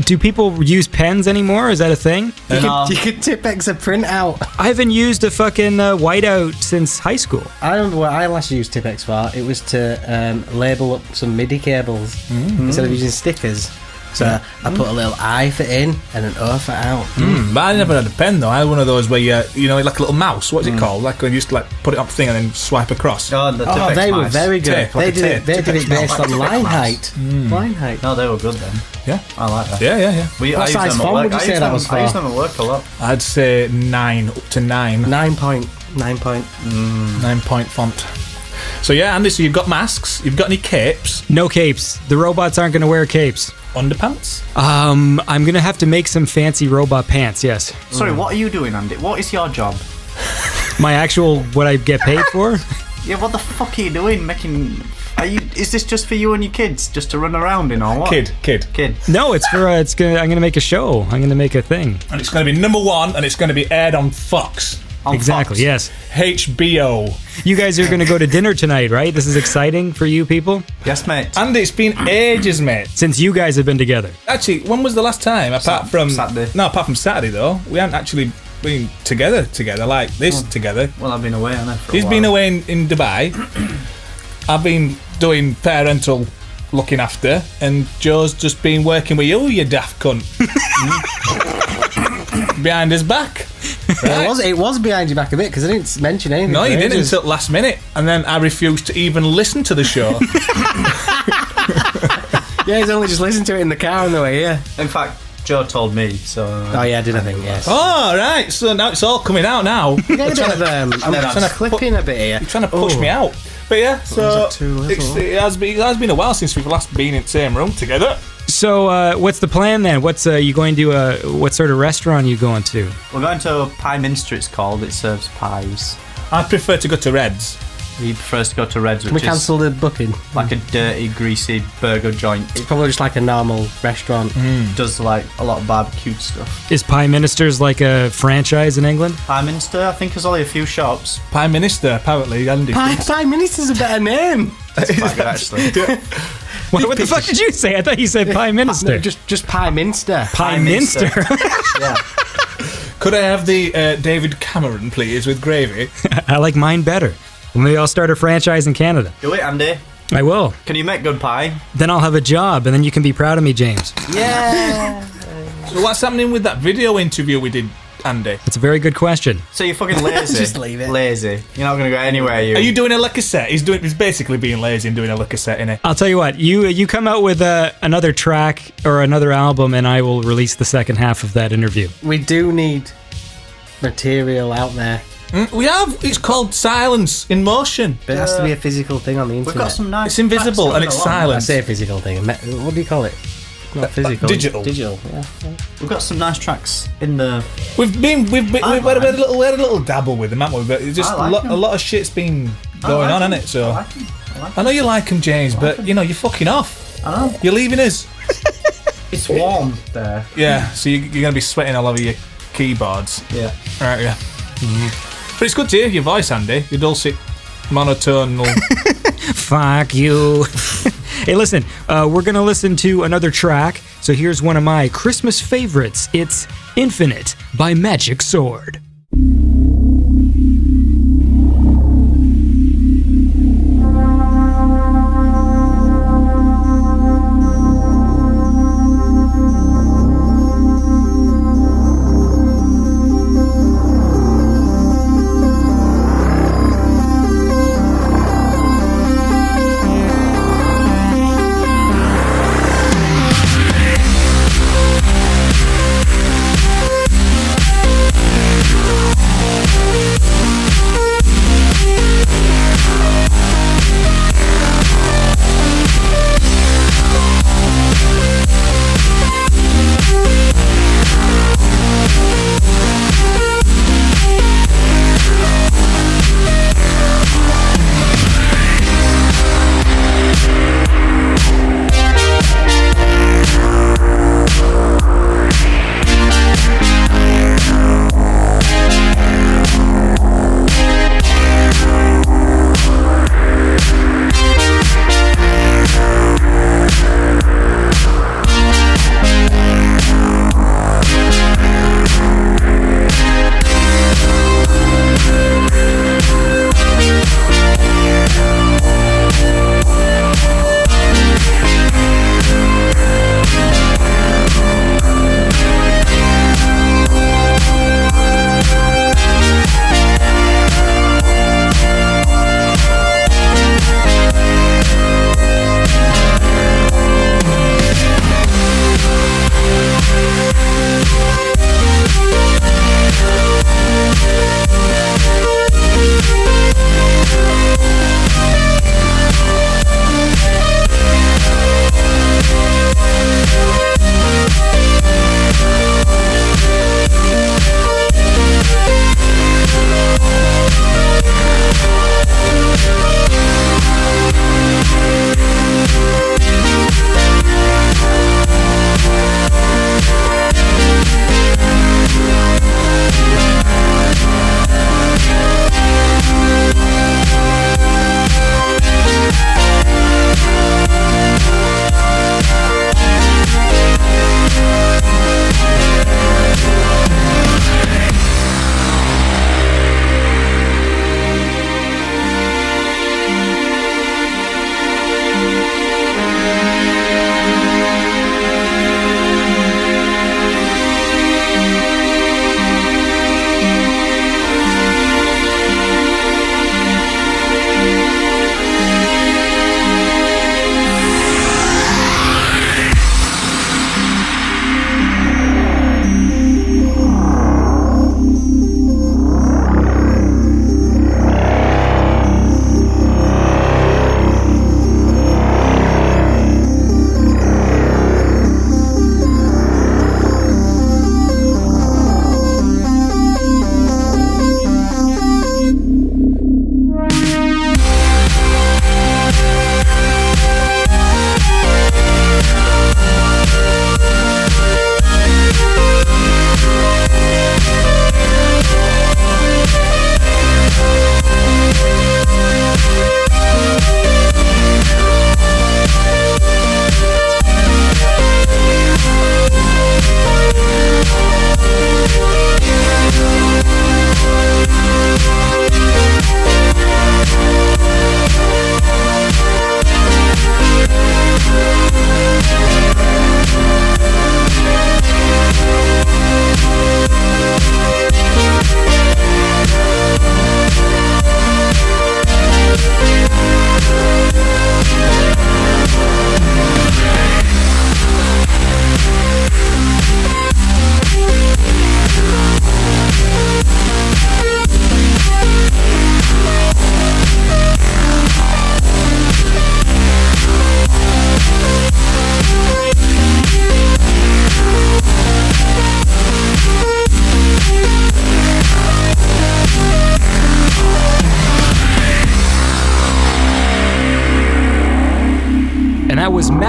Do people use pens anymore? Is that a thing? You could tip X a printout. I haven't used a fucking whiteout since high school. I remember what I last used Tipex for. It was to label up some MIDI cables instead of using stickers. So I put a little I for in and an O for out. But I never had a pen though. I had one of those where you know, like a little mouse. What's it called? Like when you just like put it up the thing and then swipe across. Oh, the Oh, Tipex they were mice. very good. Tape, like They a did tape. it. They did Tipex it based mouse. on Like a line Tipex height. Line height. No, they were good then. Yeah. I like that. Yeah. What I used size them at font work. would you I say used that them- was I used for? them at work a lot. I'd say 9 up to 9. 9 point. 9-point font. So yeah, Andy, so you've got masks. You've got any capes? No capes. The robots aren't going to wear capes. Underpants? I'm going to have to make some fancy robot pants, yes. Sorry, what are you doing, Andy? What is your job? My actual, what I get paid for? Yeah, what the fuck are you doing? Is this just for you and your kids, just to run around in or what? Kid. No, it's for, I'm going to make a show. I'm going to make a thing. And it's going to be number 1 and it's going to be aired on Fox. On Exactly, Fox. yes. HBO. You guys are going to go to dinner tonight, right? This is exciting for you people? Yes, mate. Andy, it's been ages, mate. Since you guys have been together. Actually, when was the last time? Apart from Saturday. No, apart from Saturday though. We haven't actually been together like this together. Well, I've been away, haven't I? for a He's while. been away in Dubai. I've been doing parental looking after, and Joe's just been working with you daft cunt. Behind his back. Right? It was behind your back a bit because I didn't mention anything. No, for you didn't ages. until last minute, and then I refused to even listen to the show. Yeah, he's only just listened to it in the car on the way here. In fact, Joe told me, so... Oh yeah, I did, I think, yes. Oh, right, so now it's all coming out now. You get a bit of, I'm that's- trying to clip in a bit here. You're trying to push me out. But yeah, so that too little? it has been a while since we've last been in the same room together. So, what's the plan then? What's you going to? What sort of restaurant are you going to? We're going to Pie Minster, it's called. It serves pies. I prefer to go to Red's. He prefers to go to Red's, Can we which is cancel the booking? like a dirty, greasy burger joint. It's probably just like a normal restaurant. Does like a lot of barbecue stuff. Is Pie Ministers like a franchise in England? Pie Minster, I think there's only a few shops. Prime Minister, apparently, Andy. Prime Minister's a better name. That's quite good, actually. What the fuck did you say? I thought you said Pie Minister. No, just Pie Minster. Pie Minster. Minster. Yeah. Could I have the David Cameron, please, with gravy? I like mine better. Well, maybe I'll start a franchise in Canada. Do it, Andy. I will. Can you make good pie? Then I'll have a job, and then you can be proud of me, James. Yeah. So what's happening with that video interview we did, Andy? That's a very good question. So you're fucking lazy. Just leave it. Lazy. You're not going to go anywhere, you. Are you doing a Le Cassette? He's basically being lazy and doing a Le Cassette, innit? I'll tell you what. You come out with another track or another album, and I will release the second half of that interview. We do need material out there, We have. It's called Silence in Motion. but it has to be a physical thing on the We've internet. got some nice... It's invisible tracks and it's going along. I silent. say a physical thing. What do you call it? Not physical. Digital. Digital. Yeah. We've got some nice tracks in the... We've had a little dabble with them, haven't we? But it's just I like a lot of shit's been going on, hasn't it? So I like 'em. I know you like them, James, but you know you're fucking off. I know. You're leaving us. It's warm there. Yeah, so you're gonna be sweating all over your keyboards. Yeah. Right, yeah. But it's good to hear your voice, Andy. Your dulcet, monotonal. Fuck you. Hey, listen, we're going to listen to another track. So here's one of my Christmas favorites. It's Infinite by Magic Sword.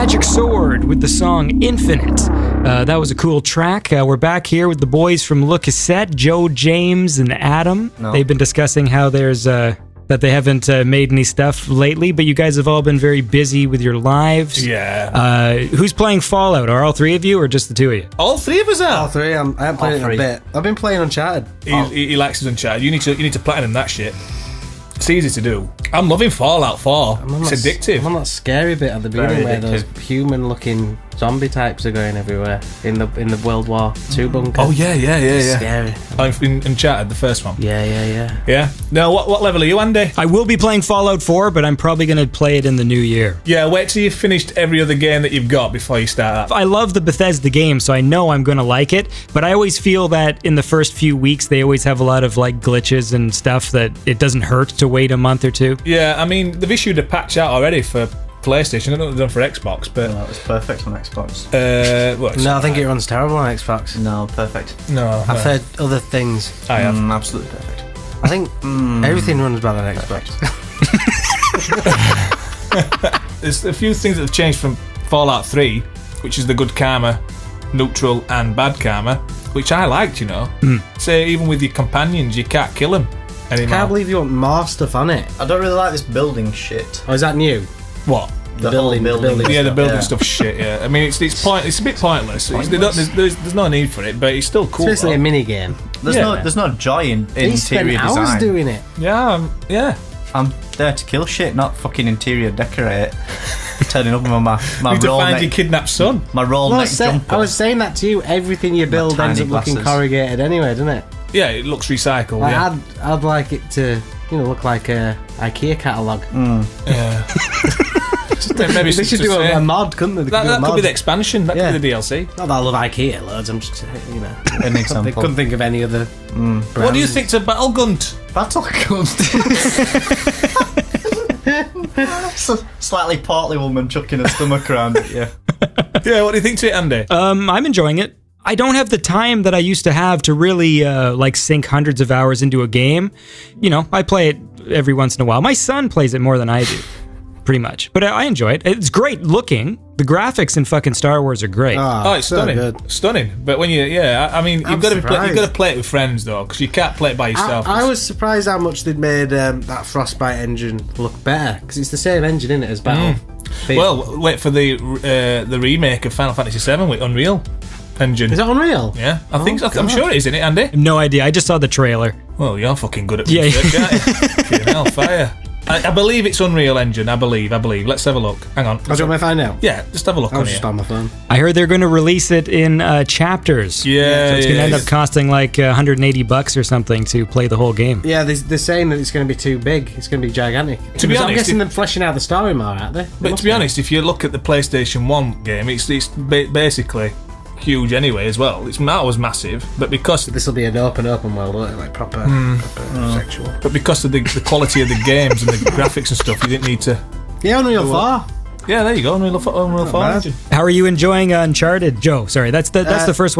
Magic Sword with the song Infinite. That was a cool track. We're back here with the boys from Cassette, Joe, James, and Adam. No. They've been discussing how there's that they haven't made any stuff lately, but you guys have all been very busy with your lives. Yeah. Who's playing Fallout? Are all three of you or just the two of you? All three of us All are. three. I haven't played it in a bit. I've been playing Uncharted. He likes his Uncharted. You need to platinum that shit. It's easy to do. I'm loving Fallout 4. It's addictive. I'm on that scary bit at the beginning Very where those human-looking zombie types are going everywhere in the World War II bunker. Oh yeah. Scary. In Uncharted, the first one. Yeah. Yeah. Now, what level are you, Andy? I will be playing Fallout 4, but I'm probably going to play it in the new year. Yeah, wait till you've finished every other game that you've got before you start that. I love the Bethesda game, so I know I'm going to like it, but I always feel that in the first few weeks, they always have a lot of like glitches and stuff that it doesn't hurt to wait a month or two. Yeah, I mean, they've issued a patch out already for PlayStation. I don't know what they've done for Xbox, but... No, it's perfect on Xbox. No, I think it runs terrible on Xbox. No, perfect. No. I've heard other things. I have. Absolutely perfect. I think everything runs bad on Xbox. There's a few things that have changed from Fallout 3, which is the good karma, neutral, and bad karma, which I liked, you know. Say, even with your companions, you can't kill them I anymore. can't believe you want more stuff on it. I don't really like this building shit. Oh, is that new? What? The building- whole the building Yeah, the stuff, building yeah. stuff shit, yeah. I mean, it's a bit pointless. There's no need for it, but it's still cool. It's basically a though. mini game. There's no joy in He spent interior hours design. doing it. Yeah. I'm there to kill shit, not fucking interior decorate. Turning up with my You need to roll find neck, your kidnapped son. my roll neck jumper. I was saying that to you. Everything you build tiny ends up looking glasses. corrugated anyway, doesn't it? Yeah, it looks recycled. Like, Yeah. I'd like it to, look like a IKEA catalogue. Yeah. Maybe They should do a mod, couldn't they? They That do a could mod. be the expansion. That Yeah. could be the DLC. Not that I love IKEA loads. I'm just, An They example. couldn't think of any other. What do you think to Battlegunt? Battle Slightly portly woman chucking her stomach around at you. Yeah, what do you think to it, Andy? I'm enjoying it. I don't have the time that I used to have to really sink hundreds of hours into a game. I play it every once in a while. My son plays it more than I do, pretty much. But I enjoy it. It's great looking. The graphics in fucking Star Wars are great. Oh, it's so stunning, good. stunning. But when I mean, you've got to play it with friends though, because you can't play it by yourself. I was surprised how much they'd made that Frostbite engine look better, because it's the same engine in it as Battle. Well, wait for the remake of Final Fantasy VII with Unreal Engine. Is that Unreal? Yeah, I think so. I'm sure it is, isn't it, Andy? No idea. I just saw the trailer. Well, you're fucking good at Yeah. research, aren't you? Fucking hellfire. I believe it's Unreal Engine. I believe. Let's have a look. Hang on. Oh, do you want me to find out? Yeah, just have a look I on was here. just on my phone. I heard they're going to release it in chapters. Yeah, So it's going to end up yeah. costing like $180 or something to play the whole game. Yeah, they're saying that it's going to be too big. It's going to be gigantic. To be I'm honest, guessing they're fleshing out the story more, aren't they? But to be honest, if you look at the PlayStation 1 game, it's basically huge anyway as well. It's not always massive, but because This will be an open world, won't it? Like proper sexual. of the quality of the games and the graphics and stuff, you didn't need to. Yeah, Unreal 4. Yeah, there you go. Unreal 4 bad. Engine. How are you enjoying Uncharted, Joe? Sorry, that's the first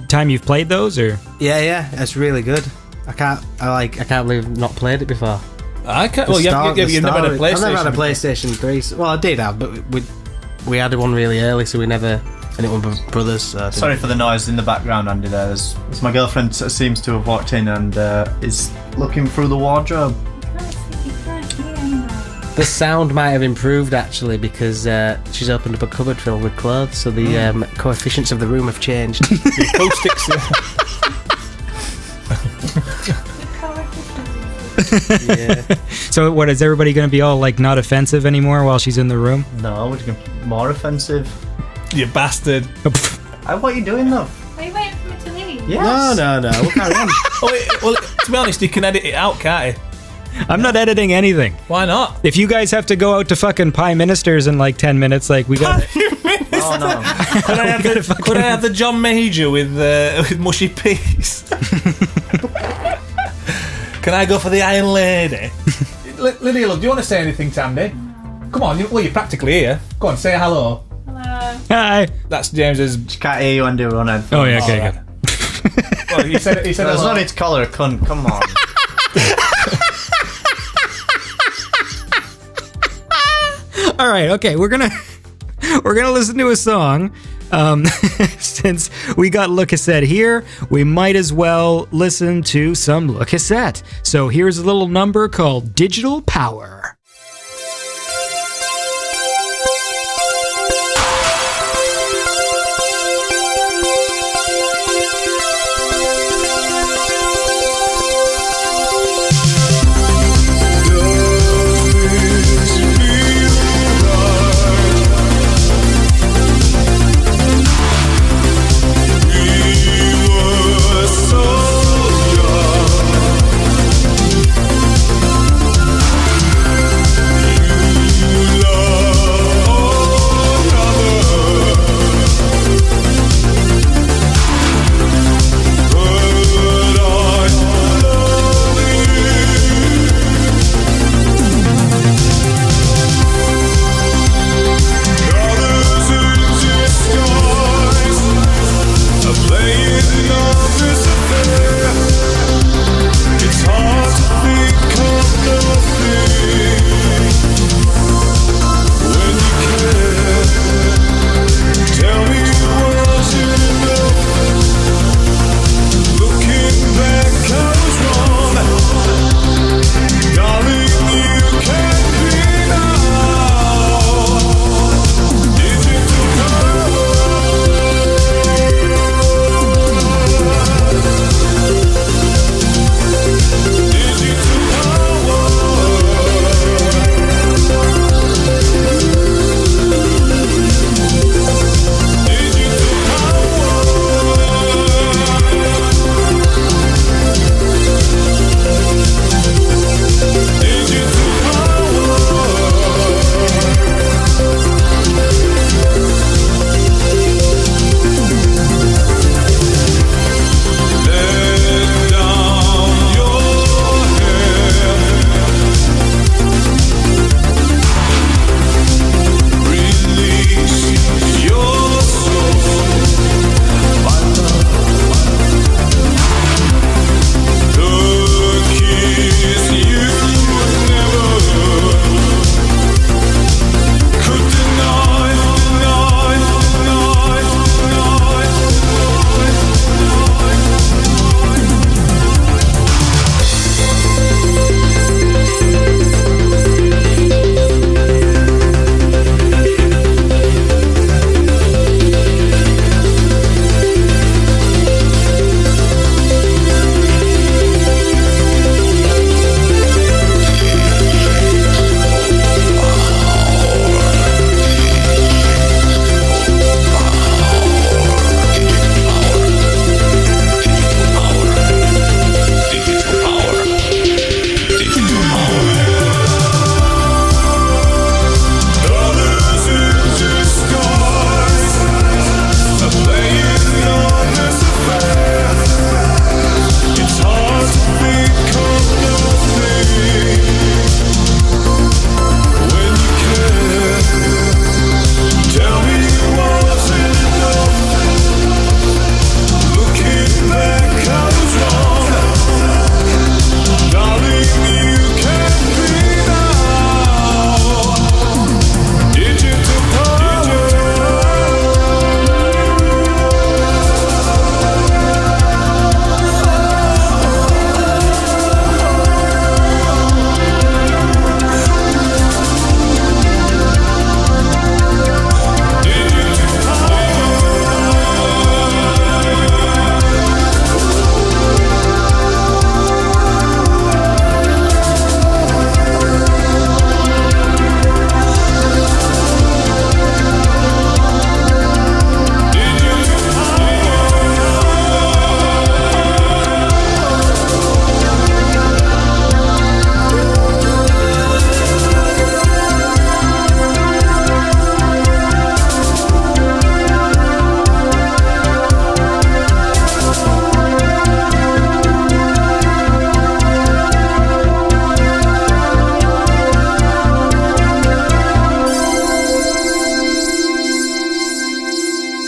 time you've played those, or Yeah, it's really good. I can't believe I've not played it before. I can't. Well, you've never had a PlayStation. I've never had a PlayStation 3. Well, I did have, but we had one really early, so we never. And it was my brother's. So I didn't- Sorry for the noise in the background, Andy. There's my girlfriend seems to have walked in and is looking through the wardrobe. The sound might have improved actually because she's opened up a cupboard filled with clothes, so the coefficients of the room have changed. The acoustics. Yeah. so what is everybody going to be all like not offensive anymore while she's in the room? No, we're going more offensive. You bastard. What are you doing though? Are you waiting for me to leave? Yes. No. We'll carry on. Well, to be honest, you can edit it out, can't you? I'm not editing anything. Why not? If you guys have to go out to fucking Pie Ministers in like 10 minutes, like we got. Oh no. Could I have the John Major with mushy peas? Can I go for the Iron Lady? Lydia, do you want to say anything to Andy? Come on, you're practically here. Go on, say hello. Hello. Hi. That's James's. Can't hear you, Andy. We're on headphones. Oh yeah, okay, All good. Well, he said There's hello. no need to call her a cunt. Come on. All right, okay, we're gonna We're going to listen to a song. Since we got Le Cassette here, we might as well listen to some Le Cassette. So here's a little number called Digital Power.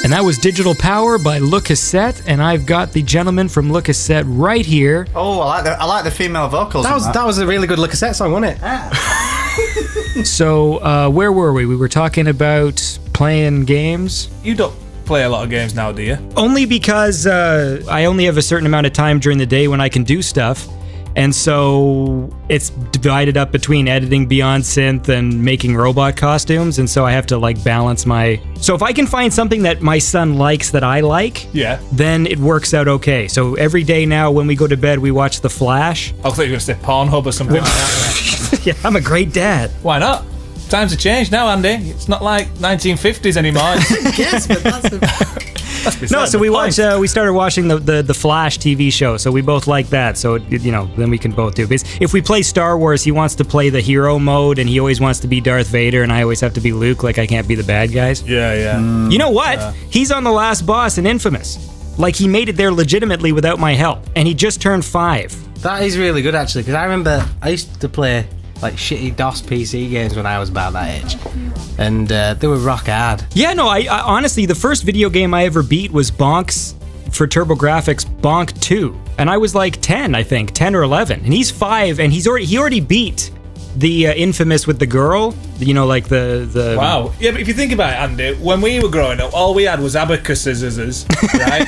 And that was Digital Power by Le Cassette, and I've got the gentleman from Le Cassette right here. Oh, I like the female vocals. That was a really good Le Cassette song, wasn't it? So, where were we? We were talking about playing games. You don't play a lot of games now, do you? Only because I only have a certain amount of time during the day when I can do stuff. And so it's divided up between editing Beyond Synth and making robot costumes. And so I have to like balance my... So if I can find something that my son likes that I like, Yeah. then it works out okay. So every day now when we go to bed, we watch The Flash. I thought you were going to say Pornhub or something like that. Yeah, I'm a great dad. Why not? Times have changed now, Andy. It's not like 1950s anymore. Yes, but that's No, so we we started watching the Flash TV show, so we both like that. So then we can both do. Because if we play Star Wars, he wants to play the hero mode, and he always wants to be Darth Vader, and I always have to be Luke. Like I can't be the bad guys. Yeah. You know what? He's on the last boss in Infamous. Like he made it there legitimately without my help, and he just turned 5. That is really good, actually, because I remember I used to play like shitty DOS PC games when I was about that age, and they were rock hard. Yeah, no, I honestly, the first video game I ever beat was Bonk's for TurboGrafx, Bonk 2, and I was like 10, I think, 10 or 11, and he's 5, and he already beat the Infamous with the girl, like the Wow. Yeah, but if you think about it, Andy, when we were growing up, all we had was abacuses, right?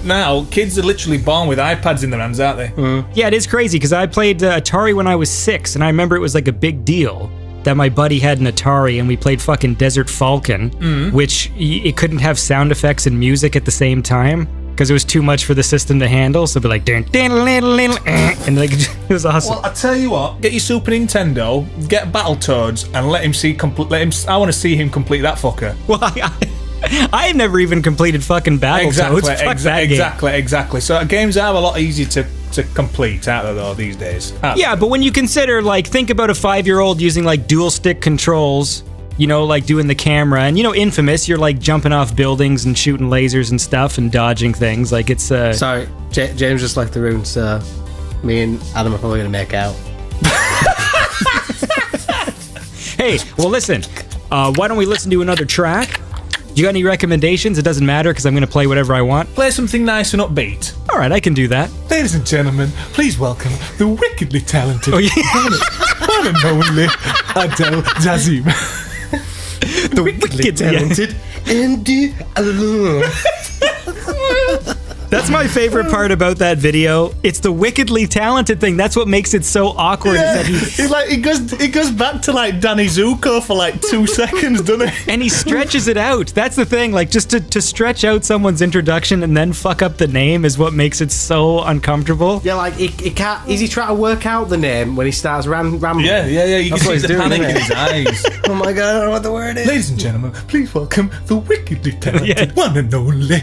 Now, kids are literally born with iPads in their hands, aren't they? Yeah, it is crazy, because I played Atari when I was 6, and I remember it was like a big deal that my buddy had an Atari, and we played fucking Desert Falcon, which it couldn't have sound effects and music at the same time, because it was too much for the system to handle, so it'd be like, and like, it was awesome. Well, I tell you what, get your Super Nintendo, get Battletoads, and let him see. I want to see him complete that fucker. Well, I have never even completed fucking Battletoads. Exactly. So games are a lot easier to complete out of though these days. Yeah, but when you consider, like, think about a 5-year-old using like dual stick controls, like doing the camera, and Infamous, you're like jumping off buildings and shooting lasers and stuff and dodging things. Like it's Sorry, James just left the room, so me and Adam are probably gonna make out. Hey, well, listen. Why don't we listen to another track? You got any recommendations? It doesn't matter because I'm going to play whatever I want. Play something nice and upbeat. All right, I can do that. Ladies and gentlemen, please welcome the wickedly talented, one and only Adele Dazeem. The wickedly talented Andy. That's my favorite part about that video. It's the wickedly talented thing. That's what makes it so awkward. Yeah. Is that It goes back to like Danny Zuko for like 2 seconds, doesn't it? and he stretches it out. That's the thing. Like, just to stretch out someone's introduction and then fuck up the name is what makes it so uncomfortable. Yeah, like he can't. Is he trying to work out the name when he starts rambling? Yeah. You That's can what see he's the doing, panic in isn't his it? eyes. Oh my god, I don't know what the word is. Ladies and gentlemen, please welcome the wickedly talented, one and only.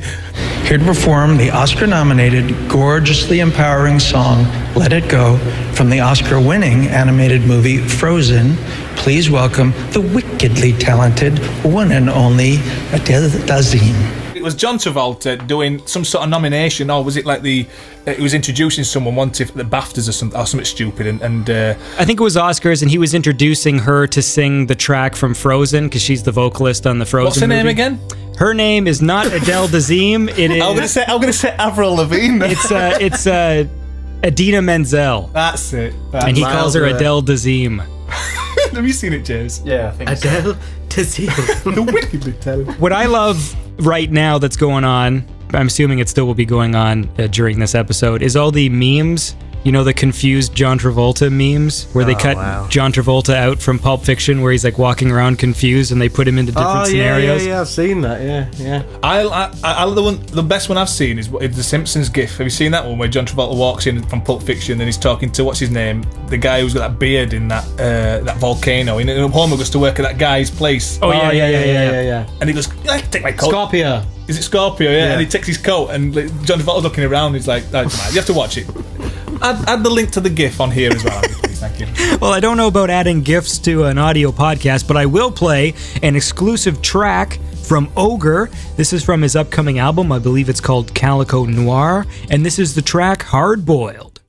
Here to perform the Oscar-nominated, gorgeously empowering song "Let It Go" from the Oscar-winning animated movie Frozen, please welcome the wickedly talented, one and only Adele Dazeem. It was John Travolta doing some sort of nomination, or was it like he was introducing someone once at the BAFTAs or something stupid, and I think it was Oscars, and he was introducing her to sing the track from Frozen because she's the vocalist on the Frozen what's her name movie. again? Her name is not Adele Dazeem. It is. I'm gonna say Avril Lavigne. It's Idina Menzel, That's it. and he calls her Adele Dazeem. Have you seen it, James? Yeah, I think so. Adele Dazeem. The wickedly talented. What I love right now that's going on, I'm assuming it still will be going on during this episode, is all the memes. The confused John Travolta memes where they cut John Travolta out from Pulp Fiction, where he's like walking around confused, and they put him into different scenarios. Yeah, I've seen that. Yeah. The best one I've seen is the Simpsons gif. Have you seen that one where John Travolta walks in from Pulp Fiction and he's talking to, what's his name, the guy who's got that beard in that volcano, and Homer goes to work at that guy's place. Oh yeah. And he goes, I take my coat. Scorpio. Is it Scorpio? Yeah. And he takes his coat, and John Travolta's looking around. He's like, oh, come on, you have to watch it. Add the link to the GIF on here as well, Andy, please. Thank you. Well, I don't know about adding GIFs to an audio podcast, but I will play an exclusive track from OGRE. This is from his upcoming album. I believe it's called Calico Noir, and this is the track Hard Boiled.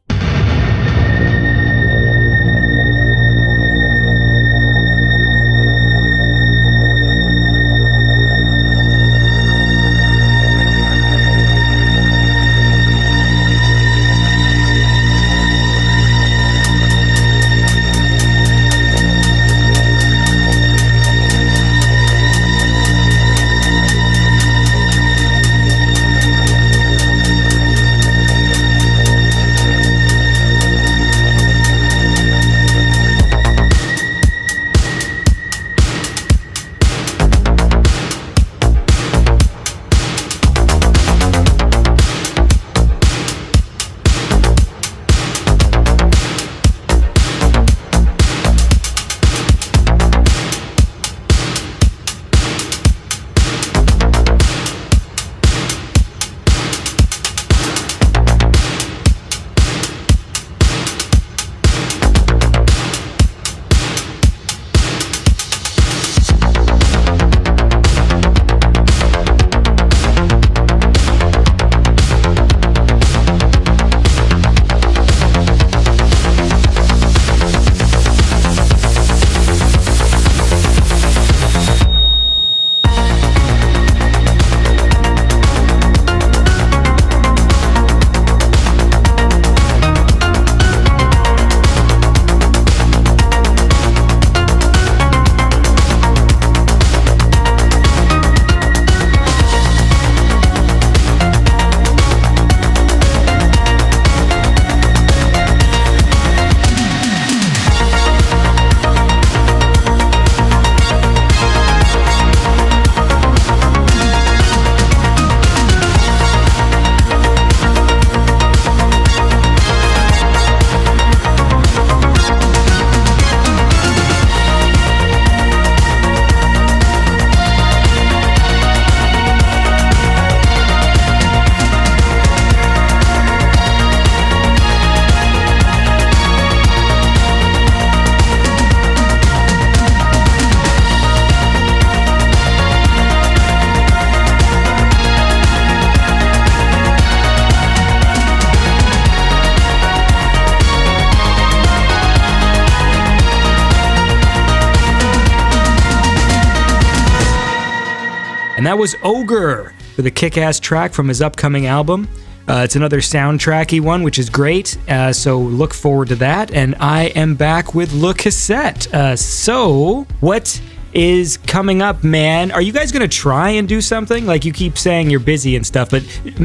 And that was OGRE with a kick-ass track from his upcoming album. It's another soundtracky one, which is great. So look forward to that. And I am back with Le Cassette. So what is coming up, man? Are you guys gonna try and do something? Like, you keep saying you're busy and stuff, but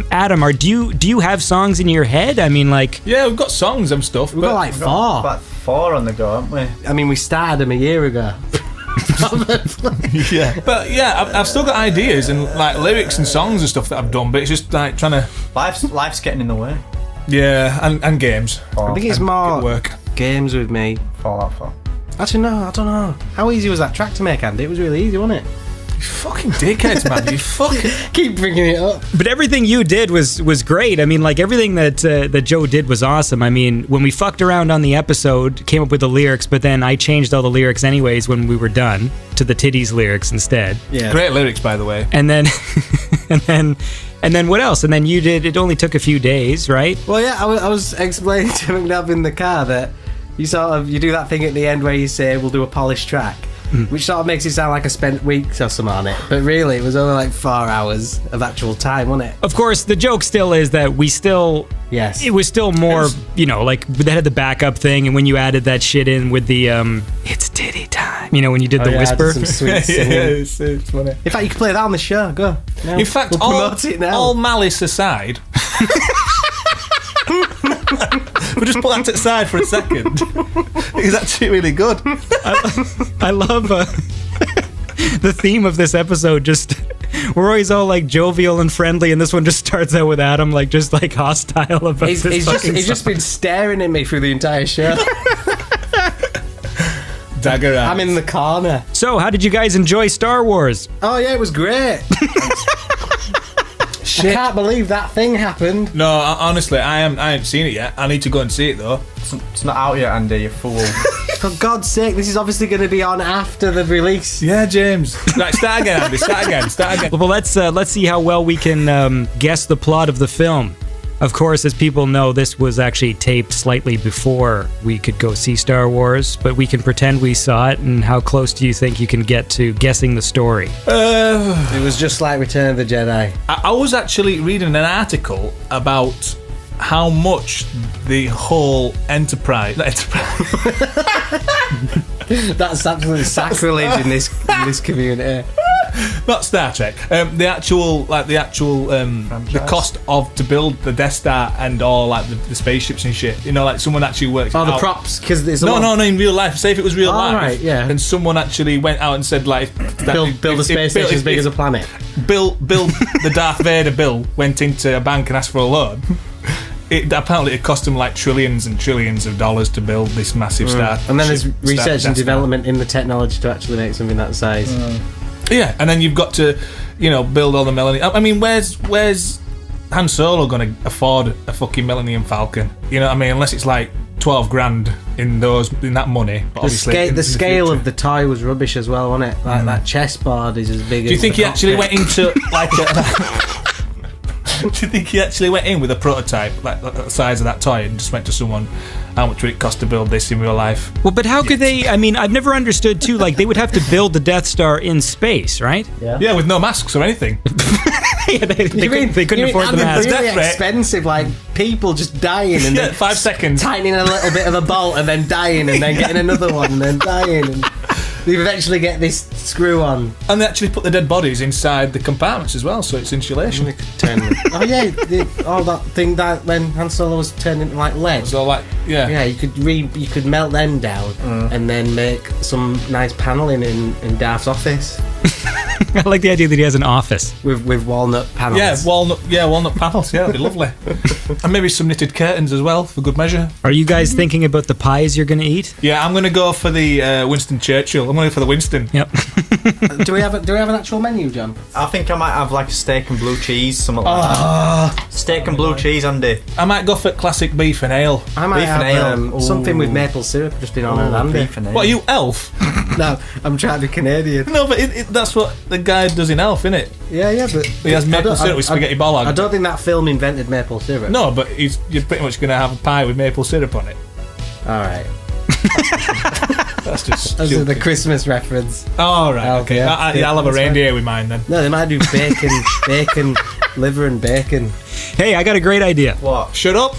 Adam, do you have songs in your head? I mean, like, Yeah, we've got songs and stuff. We've got like We've 4. got about 4 on the go, haven't we? I mean, we started them a year ago. yeah, but yeah, I've still got ideas and like lyrics and songs and stuff that I've done, but it's just like trying to. Life's getting in the way. Yeah, and games. I think it's And more work. games with me. Fallout 4. Actually, no, I don't know. How easy was that track to make, Andy? It was really easy, wasn't it? You fucking dickheads, man. You fucking. Keep bringing it up. but everything you did was great. I mean, like, everything that Joe did was awesome. I mean, when we fucked around on the episode, came up with the lyrics, but then I changed all the lyrics anyways when we were done to the titties lyrics instead. Yeah. Great lyrics, by the way. And then, and then what else? And then you did. It only took a few days, right? Well, yeah, I was explaining to McNabb in the car that you do that thing at the end where you say we'll do a polished track, which sort of makes it sound like I spent weeks or something on it. But really, it was only like 4 hours of actual time, wasn't it? Of course, the joke still is that we still. Yes. It was still more, like, they had the backup thing, and when you added that shit in with the, it's titty time, when you did the yeah, I did whisper. some sweet singing. it's funny. In fact, you can play that on the show. Go. No. In fact, we'll promote it now. all malice aside, we'll just put that to the side for a second. It's actually really good. I love the theme of this episode. Just we're always all like jovial and friendly, and this one just starts out with Adam like hostile about He's this fucking just been staring at me through the entire show. Dagger eyes. I'm in the corner. So, how did you guys enjoy Star Wars? Oh yeah, it was great. I can't believe that thing happened. No, honestly, I haven't seen it yet. I need to go and see it though. It's not out yet, Andy, you fool. For God's sake, this is obviously going to be on after the release. Yeah, James. Right, start again, Andy. Start again. Well, let's see how well we can guess the plot of the film. Of course, as people know, this was actually taped slightly before we could go see Star Wars, but we can pretend we saw it. And how close do you think you can get to guessing the story? It was just like Return of the Jedi. I was actually reading an article about how much the whole enterprise That's absolutely sacrilege in this community. not Star Trek, the actual the cost of to build the Death Star and all like the spaceships and shit, like someone actually worked Oh, the out. props, because there's No, in real life. Say if it was real life, right, yeah. and someone actually went out and said like build a space station as big as a planet. Bill the Darth Vader Bill went into a bank and asked for a loan. Apparently it cost him like trillions and trillions of dollars to build this massive star. And then there's Star- research Star and development in the technology to actually make something that size. Yeah, and then you've got to, build all the Millennium. I mean, where's Han Solo going to afford a fucking Millennium Falcon? You know what I mean? Unless it's like 12 grand in that money. But obviously, The scale of the toy was rubbish as well, wasn't it? Like that chessboard is as big as. Do you think the he actually cockpit. went into like a? Do you think he actually went in with a prototype, like the size of that toy, and just went to someone? How much would it cost to build this in real life? Well, but how could they? I mean, I've never understood too. Like, they would have to build the Death Star in space, right? Yeah, with no masks or anything. Yeah, they couldn't afford the mask. Really Death threat. expensive, like people just dying and Yeah, then 5 seconds. tightening a little bit of a bolt and then dying and then getting another one and then dying. And they eventually get this screw on. And they actually put the dead bodies inside the compartments as well, so it's insulation. Oh yeah, all that thing that when Han Solo was turned into like lead. So like, yeah. Yeah, you could melt them down and then make some nice paneling in Darth's office I like the idea that he has an office. with walnut panels. Yeah, walnut panels. Yeah, that'd be lovely. And maybe some knitted curtains as well, for good measure. Are you guys thinking about the pies you're going to eat? Yeah, I'm going to go for the Winston Churchill. I'm going to go for the Winston. Yep. Do we have an actual menu, John? I think I might have like a steak and blue cheese, something like that. Steak and blue cheese, Andy. I might go for classic beef and ale. I might Beef and have ale. something with Ooh. maple syrup just in honour of Andy. Beef and ale. What, are you Elf? No, I'm trying to be Canadian. No, but that's what the guy does in Elf, innit? Yeah, but He has maple syrup with spaghetti bollock. I don't think that film invented maple syrup. No, but you're pretty much going to have a pie with maple syrup on it. All right. That's just Those are the stupid. Christmas reference. Oh, right. Oh, Okay. yeah. I'll have a reindeer with mine then. No, they might do bacon, liver and bacon. Hey, I got a great idea. What? Shut up.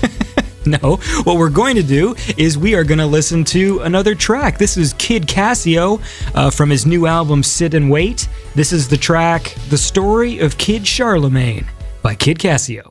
No, what we're going to do is we are going to listen to another track. This is Kid Casio from his new album Sit and Wait. This is the track The Story of Kid Charlemagne by Kid Casio.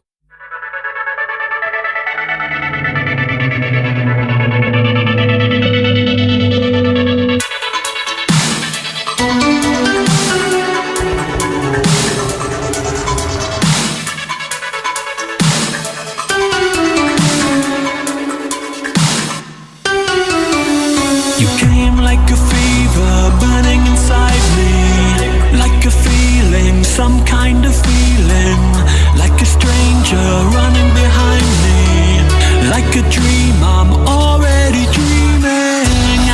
You came like a fever burning inside me, like a feeling, some kind of feeling, like a stranger running behind me, like a dream I'm already dreaming.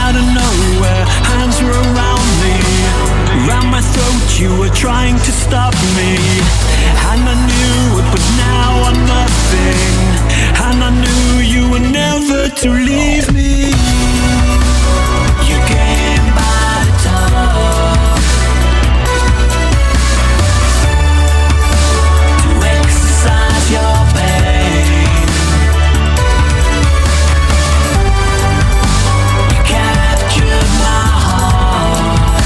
Out of nowhere, hands were around me, around my throat you were trying to stop me, and I knew it, but now I'm nothing, and I knew you were never to leave me. You came by the top to exercise your pain. You captured my heart,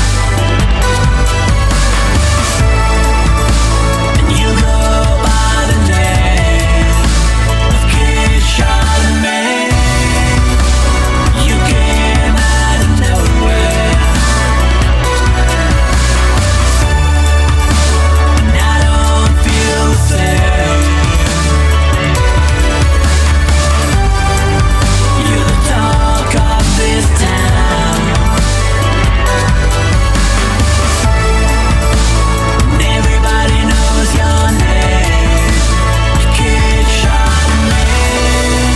and you go by the name of Kid Charlemagne. You came out of nowhere, and I don't feel the same. You're the talk of this town, and everybody knows your name, Kid Charlemagne.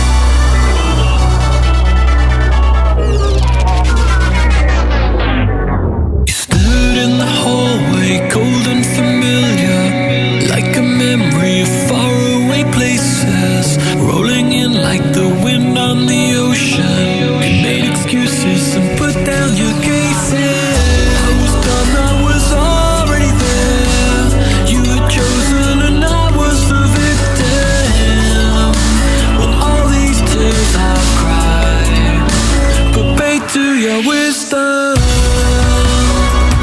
You stood in the hallway, cold and familiar, like a memory of faraway places, rolling in like the wind on the ocean. You made excuses and put down your cases. I was done, I was already there. You had chosen and I was the victim. Well, all these tears I've cried, but paid to your wisdom.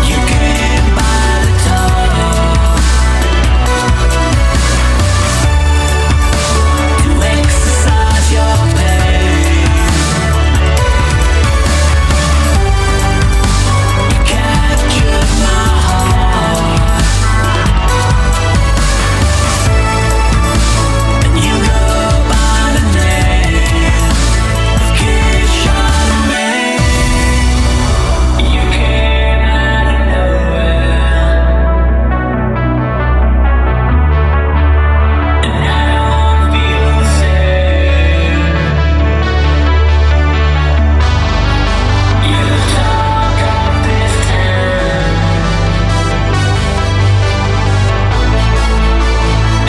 You came by the top to exercise your pain. You captured my heart, and you go by the name of Kid Charlemagne. You came out of nowhere, and I don't feel the same. You're the talk of this town,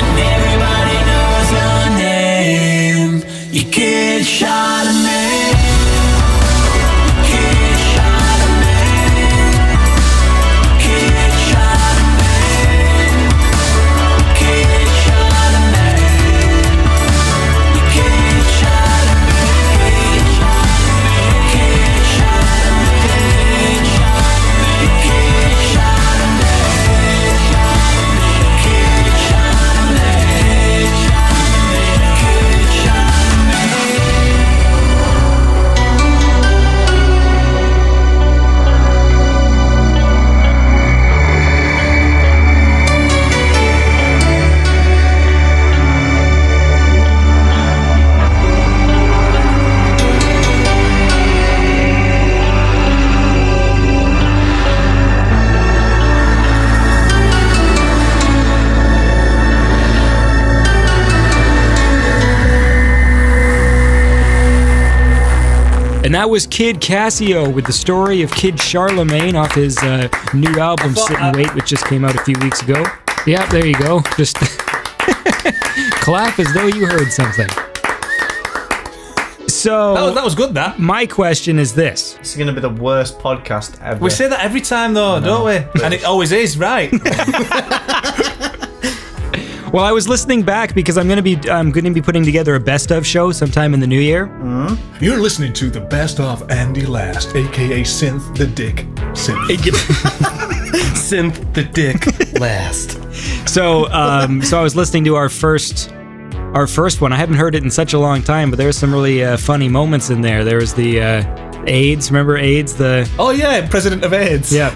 and everybody knows your name. You Kid Charlemagne. Kid Charlemagne. Kid Charlemagne. Kid Charlemagne. Kid Charlemagne. Kid Charlemagne. Kid And that was Kid Casio with the story of Kid Charlemagne off his new album Sit and Wait, which just came out a few weeks ago. Yeah, there you go. Just clap as though you heard something. So That was good, that. my question is this. This is going to be the worst podcast ever. We say that every time, though, don't we? And it always is, right? Well, I was listening back because I'm going to be putting together a best of show sometime in the new year. You're listening to the best of Andy Last, a.k.a. Synth the Dick. Synth. Synth the dick last. So I was listening to our first one. I haven't heard it in such a long time, but there were some really funny moments in there. There was the AIDS. Remember AIDS? Oh yeah, President of AIDS. Yeah,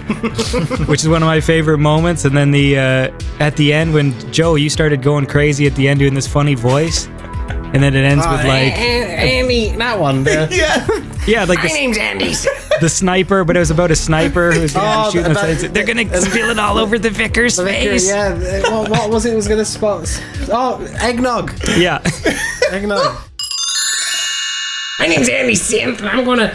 which is one of my favorite moments. And then the at the end when Joe, you started going crazy at the end doing this funny voice, and then it ends with like Andy, that one. yeah, like My name's Andy. the sniper, but it was about a sniper who was gonna shoot about- themselves. They're gonna spill it all over the vicar's face. Yeah, what was it? It was going to spot? Oh, eggnog. Yeah. Eggnog. My name's Andy Synth, and I'm gonna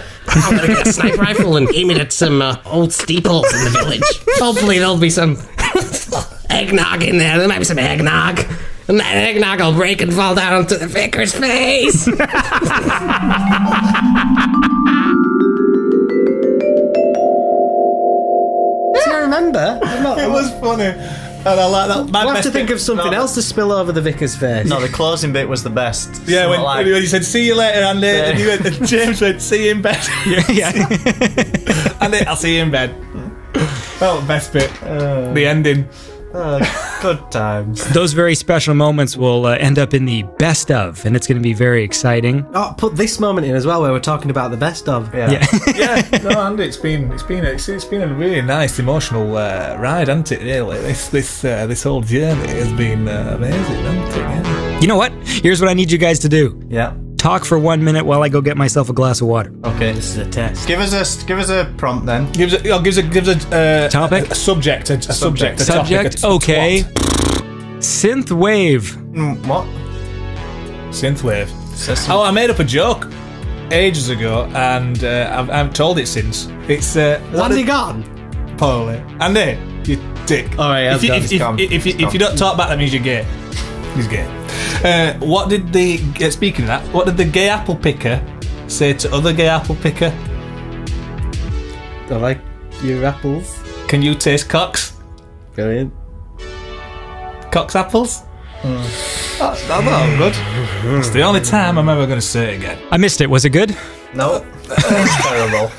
get a sniper rifle and aim it at some old steeples in the village. Hopefully there'll be some eggnog in there. There might be some eggnog. And that eggnog will break and fall down onto the vicar's face. See, I remember. It was funny. And I like that. We'll have to think of something else to spill over the vicar's face. No, the closing bit was the best. Yeah, Something when you said, see you later, Andy, and you went, and James went, see you in bed. Yeah. Andy, I'll see you in bed. That was the best bit. The ending. Good times. Those very special moments will end up in the best of, and it's going to be very exciting. Oh, put this moment in as well, where we're talking about the best of. Yeah. Yeah, no, Andy, it's been a really nice emotional ride, hasn't it? Really, this whole journey has been amazing, hasn't it? Yeah. You know what? Here's what I need you guys to do. Yeah. Talk for 1 minute while I go get myself a glass of water. Okay. This is a test. Give us a prompt then. Gives a Topic? a subject, a subject, a Subject? topic, Okay. Synthwave. What? Synthwave. Oh, I made up a joke ages ago, and I've told it since. It's Andy gone? Probably. Andy, you dick. All right, if you don't talk back, that means you're gay. He's gay. What did speaking of that, what did the gay apple picker say to other gay apple picker? I like your apples. Can you taste cocks? Brilliant. Cocks apples? That's good. It's the only time I'm ever going to say it again. I missed it. Was it good? No. That's terrible.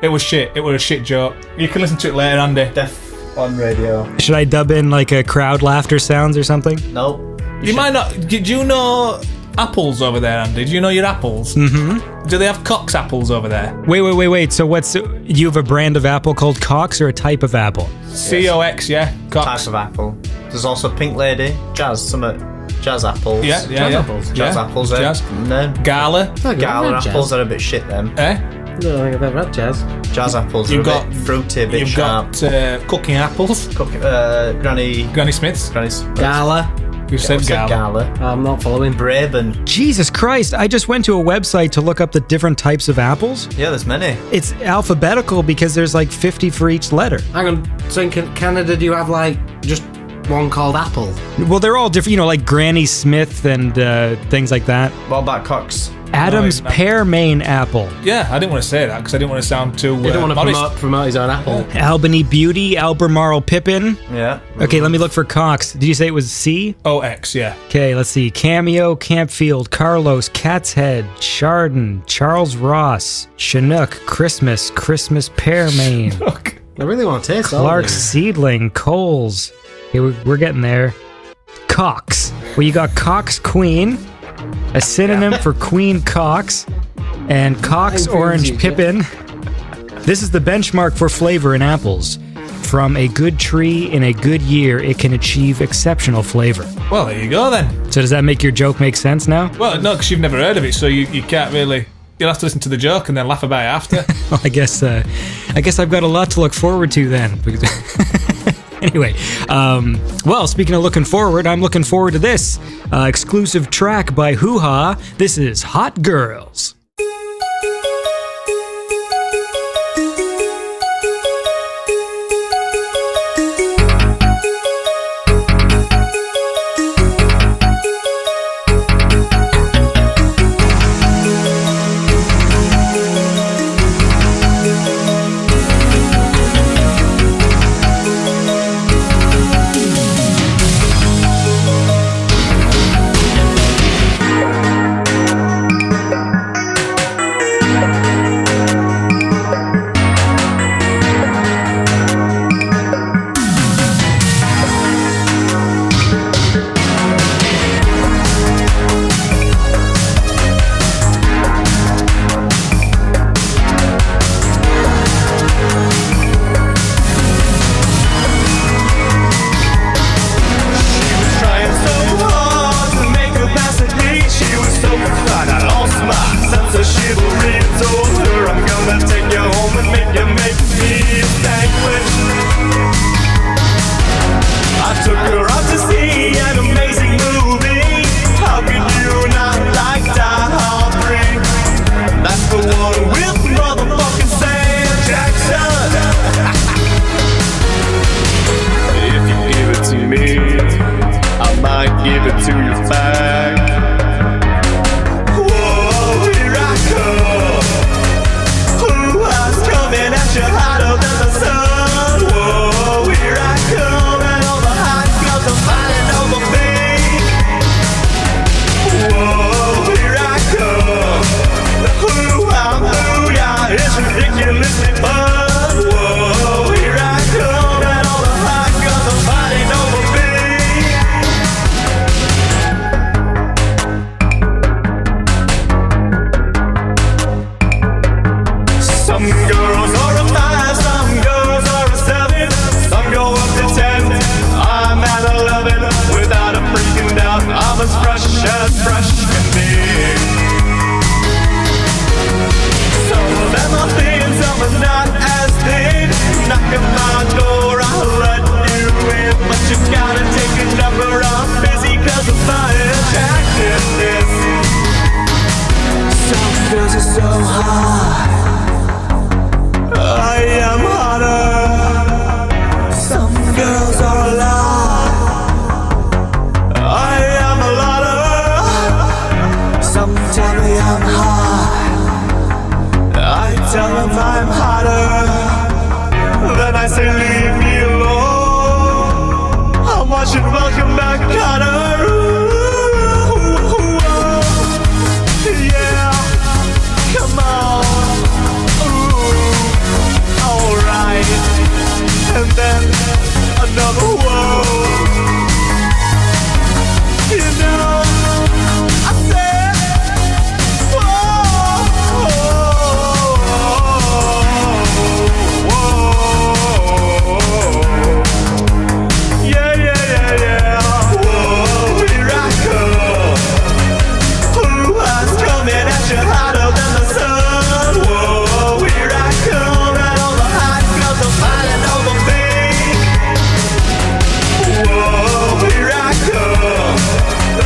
It was shit. It was a shit joke. You can listen to it later, Andy. Deaf on radio. Should I dub in like a crowd laughter sounds or something? Nope. You might not. Do you know apples over there, Andy? Do you know your apples? Mm-hmm. Do they have Cox apples over there? Wait. So you have a brand of apple called Cox or a type of apple? COX, yeah. Cox. Type of apple. There's also Pink Lady, Jazz, some Jazz apples. Yeah. Jazz apples. Jazz. No. Gala. Gala apples are a bit shit then. Eh? I don't think I've ever had jazz. Jazz apples are a bit fruity, a bit you've sharp. got cooking apples. Granny Smith's. Gala. You said Gala. I'm not following. Braben. Jesus Christ, I just went to a website to look up the different types of apples. Yeah, there's many. It's alphabetical because there's like 50 for each letter. Hang on. So in Canada, do you have like just one called apple? Well, they're all different, like Granny Smith and things like that. What about Cox? Adam's Pearmain apple. Yeah, I didn't want to say that because I didn't want to sound too. You don't want to promote his own apple. Albany Beauty, Albemarle Pippin. Yeah. Okay, let me look for Cox. Did you say it was C? OX, yeah. Okay, let's see. Cameo, Campfield, Carlos, Cat's Head, Chardon, Charles Ross, Chinook, Christmas Pearmain, I really want to taste Clark's all of Seedling, Coles. Okay, we're getting there. Cox. Well, you got Cox Queen, a synonym for Queen Cox, and Cox Orange Pippin. This is the benchmark for flavor in apples. From a good tree in a good year, it can achieve exceptional flavor. Well, there you go then. So does that make your joke make sense now? Well, no, because you've never heard of it, so you can't really. You'll have to listen to the joke and then laugh about it after. Well, I guess I've got a lot to look forward to then. Anyway, well, speaking of looking forward, I'm looking forward to this exclusive track by Hoo Ha. This is Hot Girls. girls are alive. I am a lover. Some tell me I'm high. I tell them I'm hotter. Then I say leave me alone. I'm watching Welcome Back, Kotter. Yeah, come on. Ooh, alright. And then another whoa. You know, I said whoa. Yeah, yeah, yeah, yeah. Whoa, here I come. Who has coming at you hotter than the sun? Whoa, here I come, and all the hot girls are fighting over me. Whoa, here I come.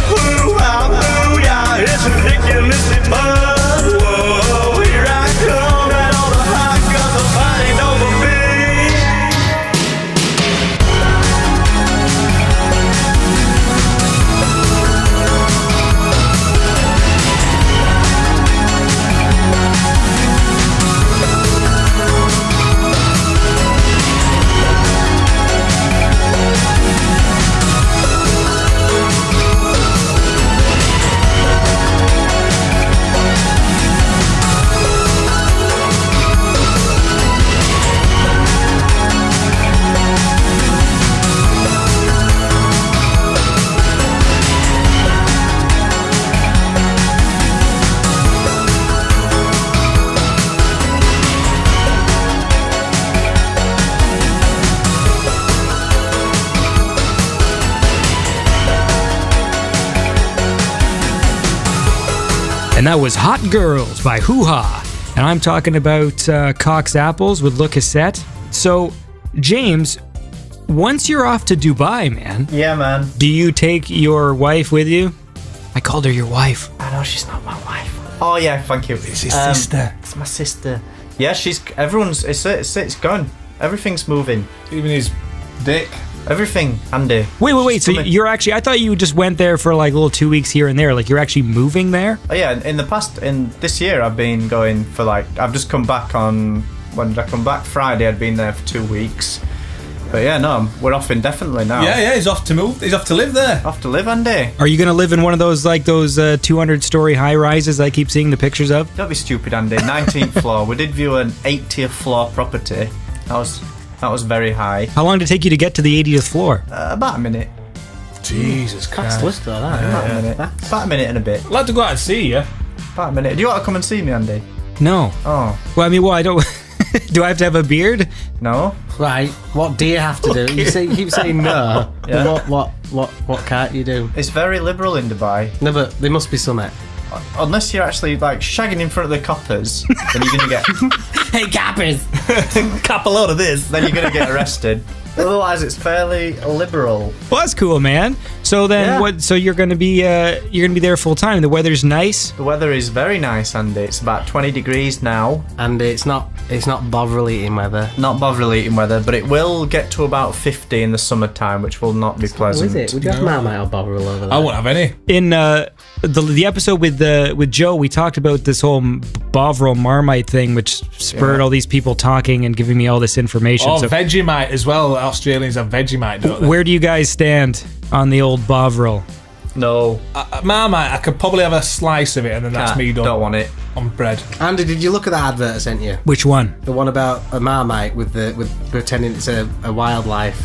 Who I'm who, yeah, it's ridiculously fun. Whoa, here I come, and all the hot girls are fighting over me. And that was Hot Girls by Hoo Ha. And I'm talking about Cox Apples with Le Cassette. So, James, once you're off to Dubai, man, Yeah, man. do you take your wife with you? I called her your wife. I know she's not my wife. Oh yeah, thank you. It's his sister. It's my sister. Yeah, everyone's. It's going. Everything's moving. Even his dick. Everything, Andy. Wait. So you're actually, I thought you just went there for like little 2 weeks here and there. Like you're actually moving there? Oh, yeah, in this year, I've been going for like, I've just come back on, when did I come back? Friday, I'd been there for 2 weeks. But yeah, no, we're off indefinitely now. Yeah, he's off to move. He's off to live there. Off to live, Andy. Are you going to live in one of those 200-story high-rises I keep seeing the pictures of? Don't be stupid, Andy. 19th floor. We did view an 80th floor property. That was very high. How long did it take you to get to the 80th floor? About a minute. Jesus Christ. That's though, that. About a minute. About a minute and a bit. I'd like to go out and see you. About a minute. Do you want to come and see me, Andy? No. Oh. Well, I mean, I don't... Do I have to have a beard? No. Right, what do you have to do? You keep saying no. Yeah. What can't you do? It's very liberal in Dubai. No, but there must be something. Unless you're actually like shagging in front of the coppers, then you're gonna get Hey, coppers! cop a load of this. Then you're gonna get arrested. Otherwise, it's fairly liberal. Well, that's cool, man. So then, Yeah. what? So you're gonna be there full time. The weather's nice. The weather is very nice, Andy. It's about 20 degrees now. And it's not bovril eating weather. Not bovril eating weather, but it will get to about 50 in the summertime, which will not be pleasant. Is it? Would you have Marmite or bovril over there? I won't have any. In the episode with Joe, we talked about this whole Bovril Marmite thing, which spurred all these people talking and giving me all this information. Oh, So Vegemite as well. Australians have Vegemite, don't they? where do you guys stand on the old Bovril? No. Marmite, I could probably have a slice of it and then that's me done. Don't want it. On bread. Andy, did you look at that advert I sent you? Which one? The one about a Marmite with pretending it's a wildlife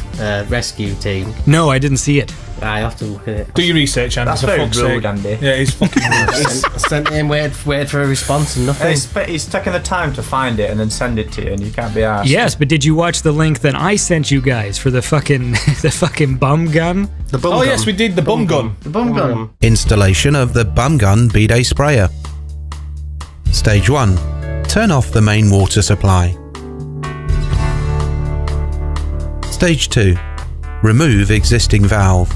rescue team. No, I didn't see it. I have to look at it. Do your research, Andy. That's for very fuck's rude, sake. Andy. Yeah, he's fucking rude. I sent him, waited for a response and nothing. He's taking the time to find it and then send it to you, and you can't be asked. Yes, but did you watch the link that I sent you guys for the fucking bum gun? The bum Oh, gun. yes, we did the bum gun. The bum gun. Installation of the bum gun bidet sprayer. Stage 1. Turn off the main water supply. Stage 2. Remove existing valve.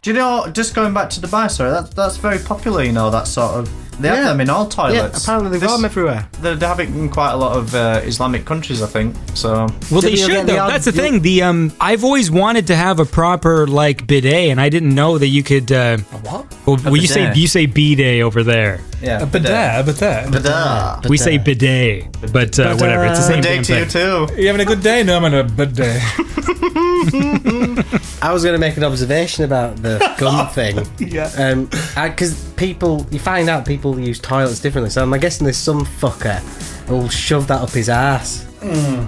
Do you know, just going back to Dubai, sorry, that's very popular, you know, that sort of... They have them in all toilets. Yeah, apparently they've got them everywhere. They have it in quite a lot of Islamic countries, I think, so... Well, they should, though. That's the thing. I've always wanted to have a proper, like, bidet, and I didn't know that you could... a what? Well, you say bidet over there. Yeah, A bidet. bidet. We say bidet, but whatever. It's the same Bidet to you, thing. too. You having a good day? No, I'm having a bidet. I was going to make an observation about the gun thing. Yeah. Because you find out people use toilets differently. So I'm guessing there's some fucker who'll shove that up his ass.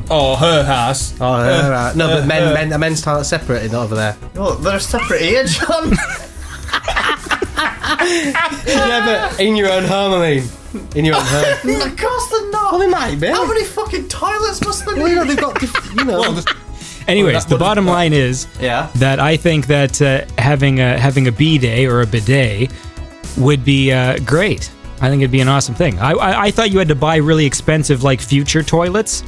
Or her ass. Oh, right. No, but a men's toilet separated over there. Oh, they're separate here, John. Yeah, but in your own home, I mean. In your own home. Of course they're not. Well, they might be. How many fucking toilets must there be? Well, you know, they've got, Anyways, the bottom line is that I think that having a bidet or a bidet would be great. I think it'd be an awesome thing. I thought you had to buy really expensive, like, future toilets,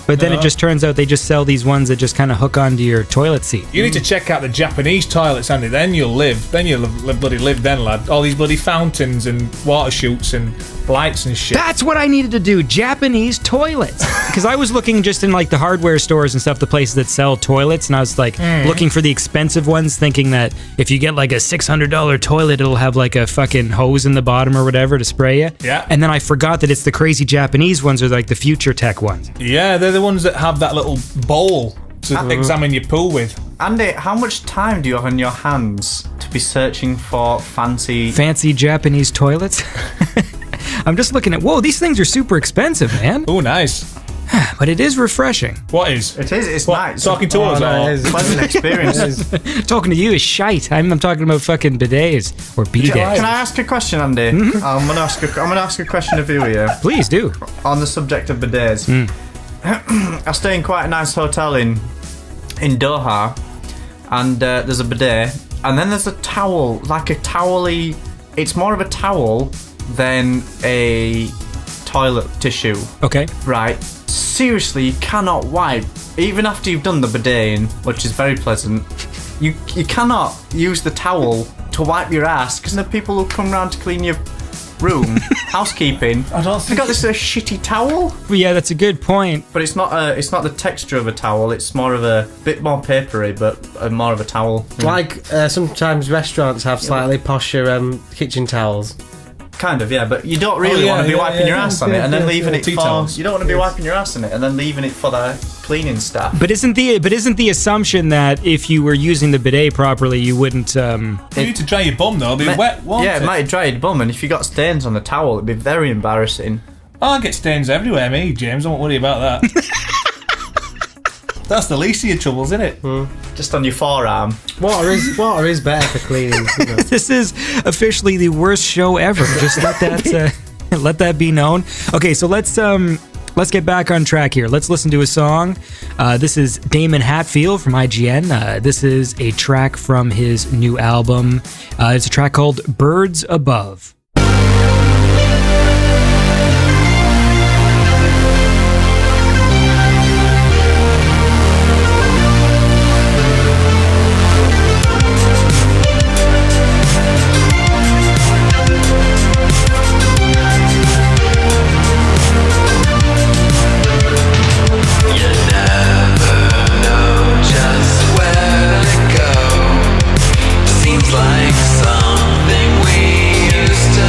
but then it just turns out they just sell these ones that just kind of hook onto your toilet seat. You need to check out the Japanese toilets, Andy. Then you'll live. Then you'll bloody live then, lad. All these bloody fountains and water chutes and lights and shit. That's what I needed to do, Japanese toilets. Because I was looking just in, like, the hardware stores and stuff, the places that sell toilets, and I was, like, looking for the expensive ones, thinking that if you get, like, a $600 toilet, it'll have, like, a fucking hose in the bottom or whatever to spray you. Yeah. And then I forgot that it's the crazy Japanese ones, or, like, the future tech ones. Yeah, they're the ones that have that little bowl to examine your pool with. Andy, how much time do you have on your hands to be searching for fancy Japanese toilets? I'm just looking at, whoa, these things are super expensive, man. Oh, nice. But it is refreshing. What is? It is. It's what, nice. Talking to us, no, or it is. Pleasant experience. Talking to you is shite. I'm talking about fucking bidets or bidets. Can I ask a question, Andy? I'm gonna ask a question of you here. Please do. On the subject of bidets, I stay in quite a nice hotel in Doha, and there's a bidet, and then there's a towel, like a towel-y. It's more of a towel than a toilet tissue. Okay. Right. Seriously, you cannot wipe, even after you've done the bidet in, which is very pleasant. You cannot use the towel to wipe your ass, because there are people who come round to clean your room, housekeeping. I don't think they got this shitty towel. Well, yeah, that's a good point. But it's not the texture of a towel. It's more of a bit more papery, but more of a towel. Like sometimes restaurants have slightly posher kitchen towels. Kind of, yeah, but you don't really want to be wiping your ass on it and then leaving it for. You don't want to be wiping your ass on it and then leaving it for the cleaning staff. But isn't the assumption that if you were using the bidet properly, you wouldn't? You need to dry your bum though. It'll be wet, won't it might dry your bum, and if you got stains on the towel, it'd be very embarrassing. Oh, I get stains everywhere, me, James. Don't worry about that. That's the least of your troubles, isn't it? Just on your forearm. Water is better for cleaning. You know. This is officially the worst show ever. Just let that be known. Okay, so let's get back on track here. Let's listen to a song. This is Damon Hatfield from IGN. This is a track from his new album. It's a track called Birds Above. Like something we used to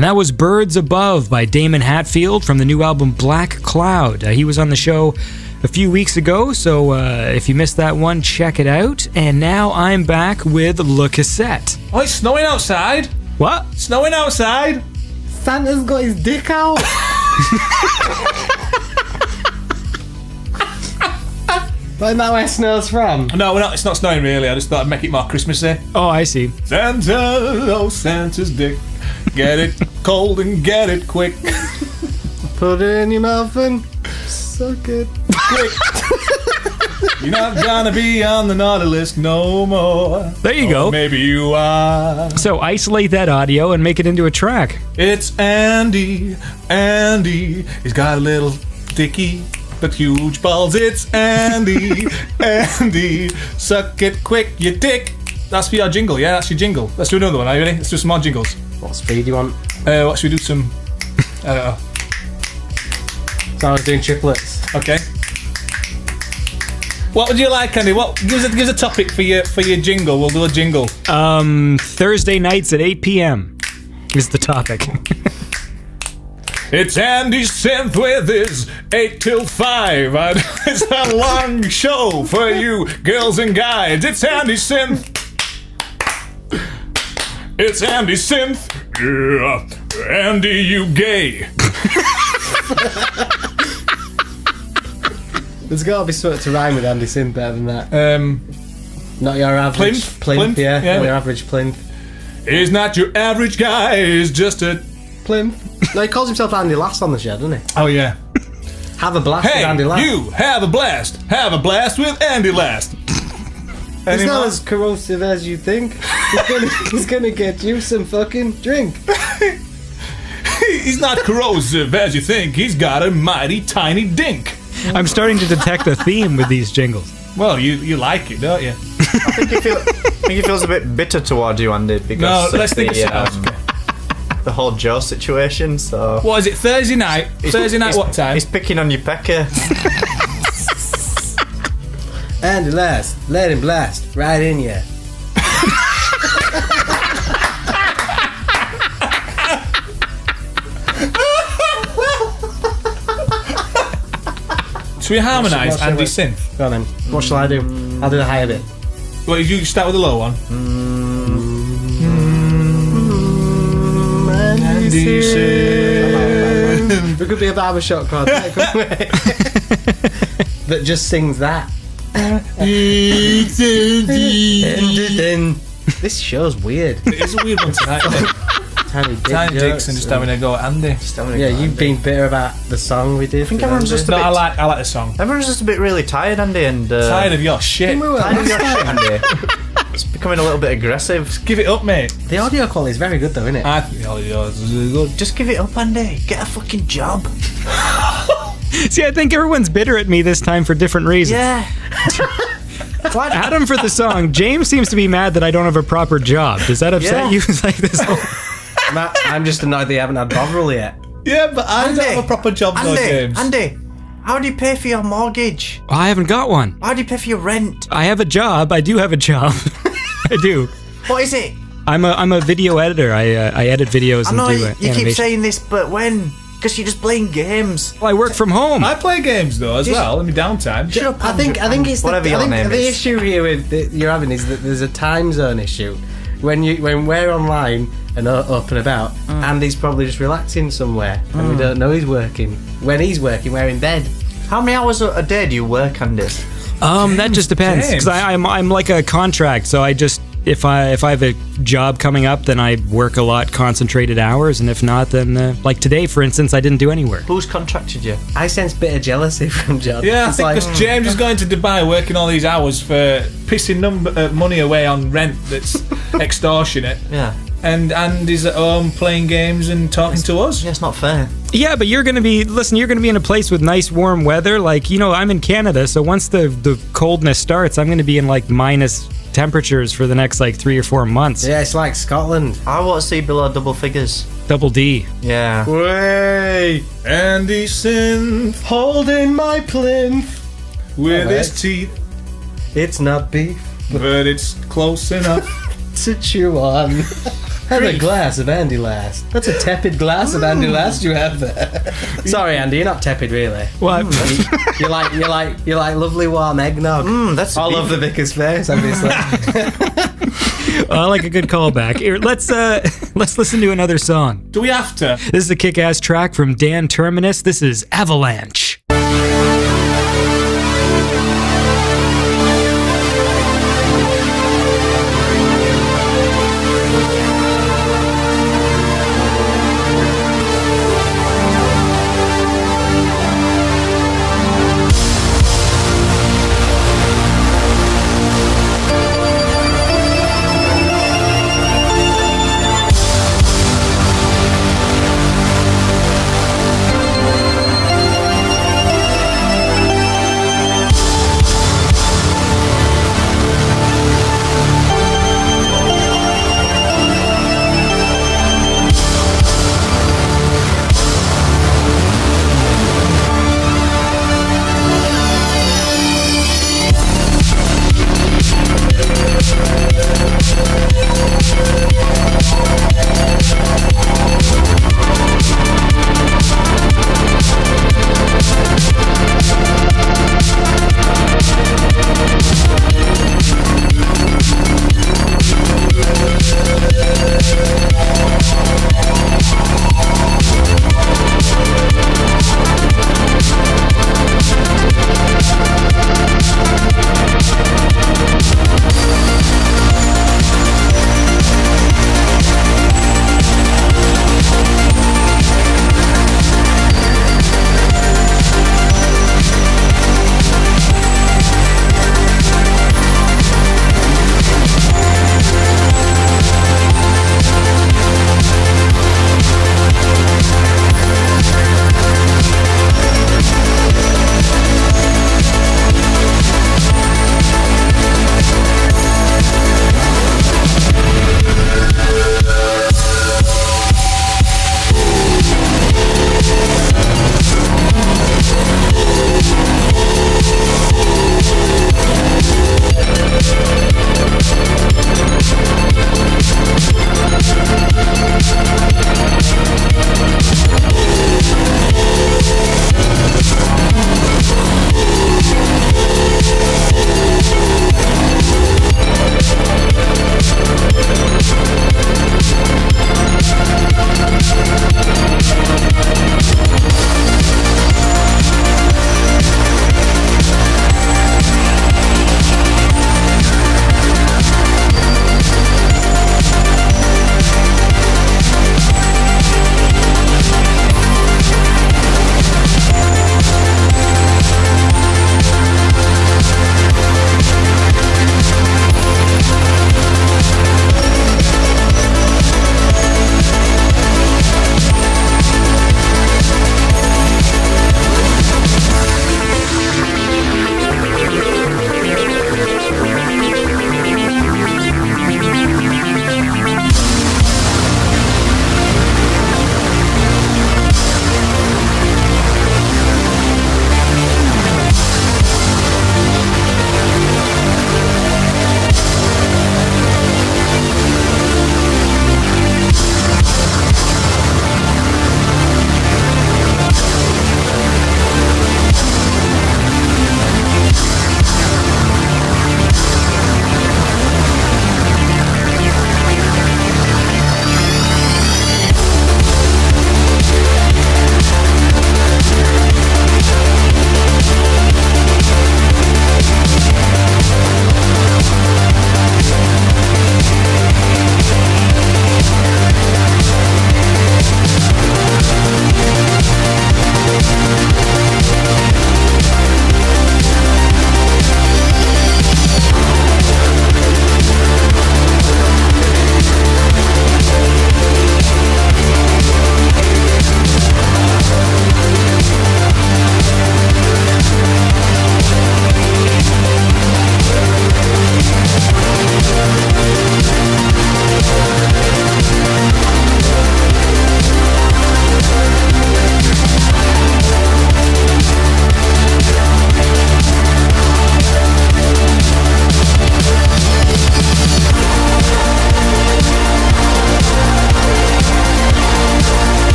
And that was Birds Above by Damon Hatfield from the new album Black Cloud. He was on the show a few weeks ago, so if you missed that one, check it out. And now I'm back with Le Cassette. Oh, it's snowing outside. What? Snowing outside. Santa's got his dick out. Isn't that where snow's from? No, we're not. It's not snowing really. I just thought I'd make it more Christmassy. Oh, I see. Santa, oh Santa's dick. Get it cold and get it quick. Put it in your mouth and suck it. Quick. You're not gonna be on the naughty list no more. There you go. Maybe you are. So isolate that audio and make it into a track. It's Andy. Andy. He's got a little dicky, but huge balls. It's Andy. Andy. Suck it quick, you dick. That's for your jingle, yeah? That's your jingle. Let's do another one. Are you ready? Let's do some more jingles. What speed do you want? What should we do? Some. I don't know. So I was doing triplets. Okay. What would you like, Andy? What give us a topic for your jingle? We'll do a jingle. Thursday nights at 8 p.m. is the topic. It's Andy Synth with his 8 till 5. It's a long show for you girls and guys. It's Andy Synth. It's Andy Synth. Yeah. Andy, you gay. There's got to be something to rhyme with Andy Synth better than that. Not your average Plinth, yeah. yeah. Not your average plinth. He's not your average guy. He's just a plinth. No, he calls himself Andy Last on the show, doesn't he? Oh yeah. Have a blast with Andy Last. You have a blast. Have a blast with Andy Last. He's not as corrosive as you think. He's gonna get you some fucking drink. He's not corrosive as you think. He's got a mighty tiny dink. I'm starting to detect a theme with these jingles. Well, you like it, don't you? I think he feels a bit bitter towards you, Andy, because No, of let's think of something else. the whole Joe situation. So what is it? Thursday night. Thursday night. What time? He's picking on your pecker. Andy Last, let him blast right in ya. Should we harmonise Andy Synth? Go on then. What shall I do? I'll do the higher bit. Well, you start with the low one. Andy Synth. There could be a barbershop crowd that just sings that. This show's weird. It is a weird one tonight. Tiny dicks and just having a go at Andy. Yeah, you've been bitter about the song we did. I think everyone's just a bit. I like the song. Everyone's just a bit really tired, Andy, and tired of your shit. Tired of your shit, Andy. It's becoming a little bit aggressive. Just give it up, mate. The audio quality is very good, though, isn't it? I think the audio is good. Just give it up, Andy. Get a fucking job. See, I think everyone's bitter at me this time for different reasons. Yeah. Adam for the song. James seems to be mad that I don't have a proper job. Does that upset you? It's like this whole... I'm just annoyed they haven't had Bovril yet. Yeah, but I don't have a proper job though, James. Andy, how do you pay for your mortgage? I haven't got one. How do you pay for your rent? I have a job. I do have a job. I do. What is it? I'm a video editor. I edit videos I and know do you animation. keep saying this, but when? Because you're just playing games. Well, I work from home. I play games though as well in my downtime. Shut up, I think it's whatever the, your I think name the is. issue here with you're having is that there's a time zone issue. When we're online and up and about, Andy's probably just relaxing somewhere, and we don't know he's working. When he's working, we're in bed. How many hours a day do you work, Andy? That just depends because I'm like a contract, so I just if I have a job coming up, then I work a lot, concentrated hours, and if not, then like today, for instance, I didn't do any work. Who's contracted you? I sense a bit of jealousy from John. Yeah, I It's think like, because James is going to Dubai working all these hours for pissing money away on rent that's extortionate. Yeah. And Andy's at home playing games and talking to us. Yeah, it's not fair. Yeah, but you're gonna be in a place with nice warm weather. Like, I'm in Canada, so once the coldness starts, I'm gonna be in like minus temperatures for the next like 3 or 4 months. Yeah, it's like Scotland. I want to see below double figures. Double D. Yeah. Way Andy Synth holding my plinth with his teeth, It's not beef, but it's close enough. to chew on. Have a glass of Andy Last. That's a tepid glass of Andy Last you have there. Sorry, Andy, you're not tepid, really. What? You like lovely warm eggnog. That's I love the vicar's face, obviously. I like a good callback. Here, let's listen to another song. Do we have to? This is a kick-ass track from Dan Terminus. This is Avalanche.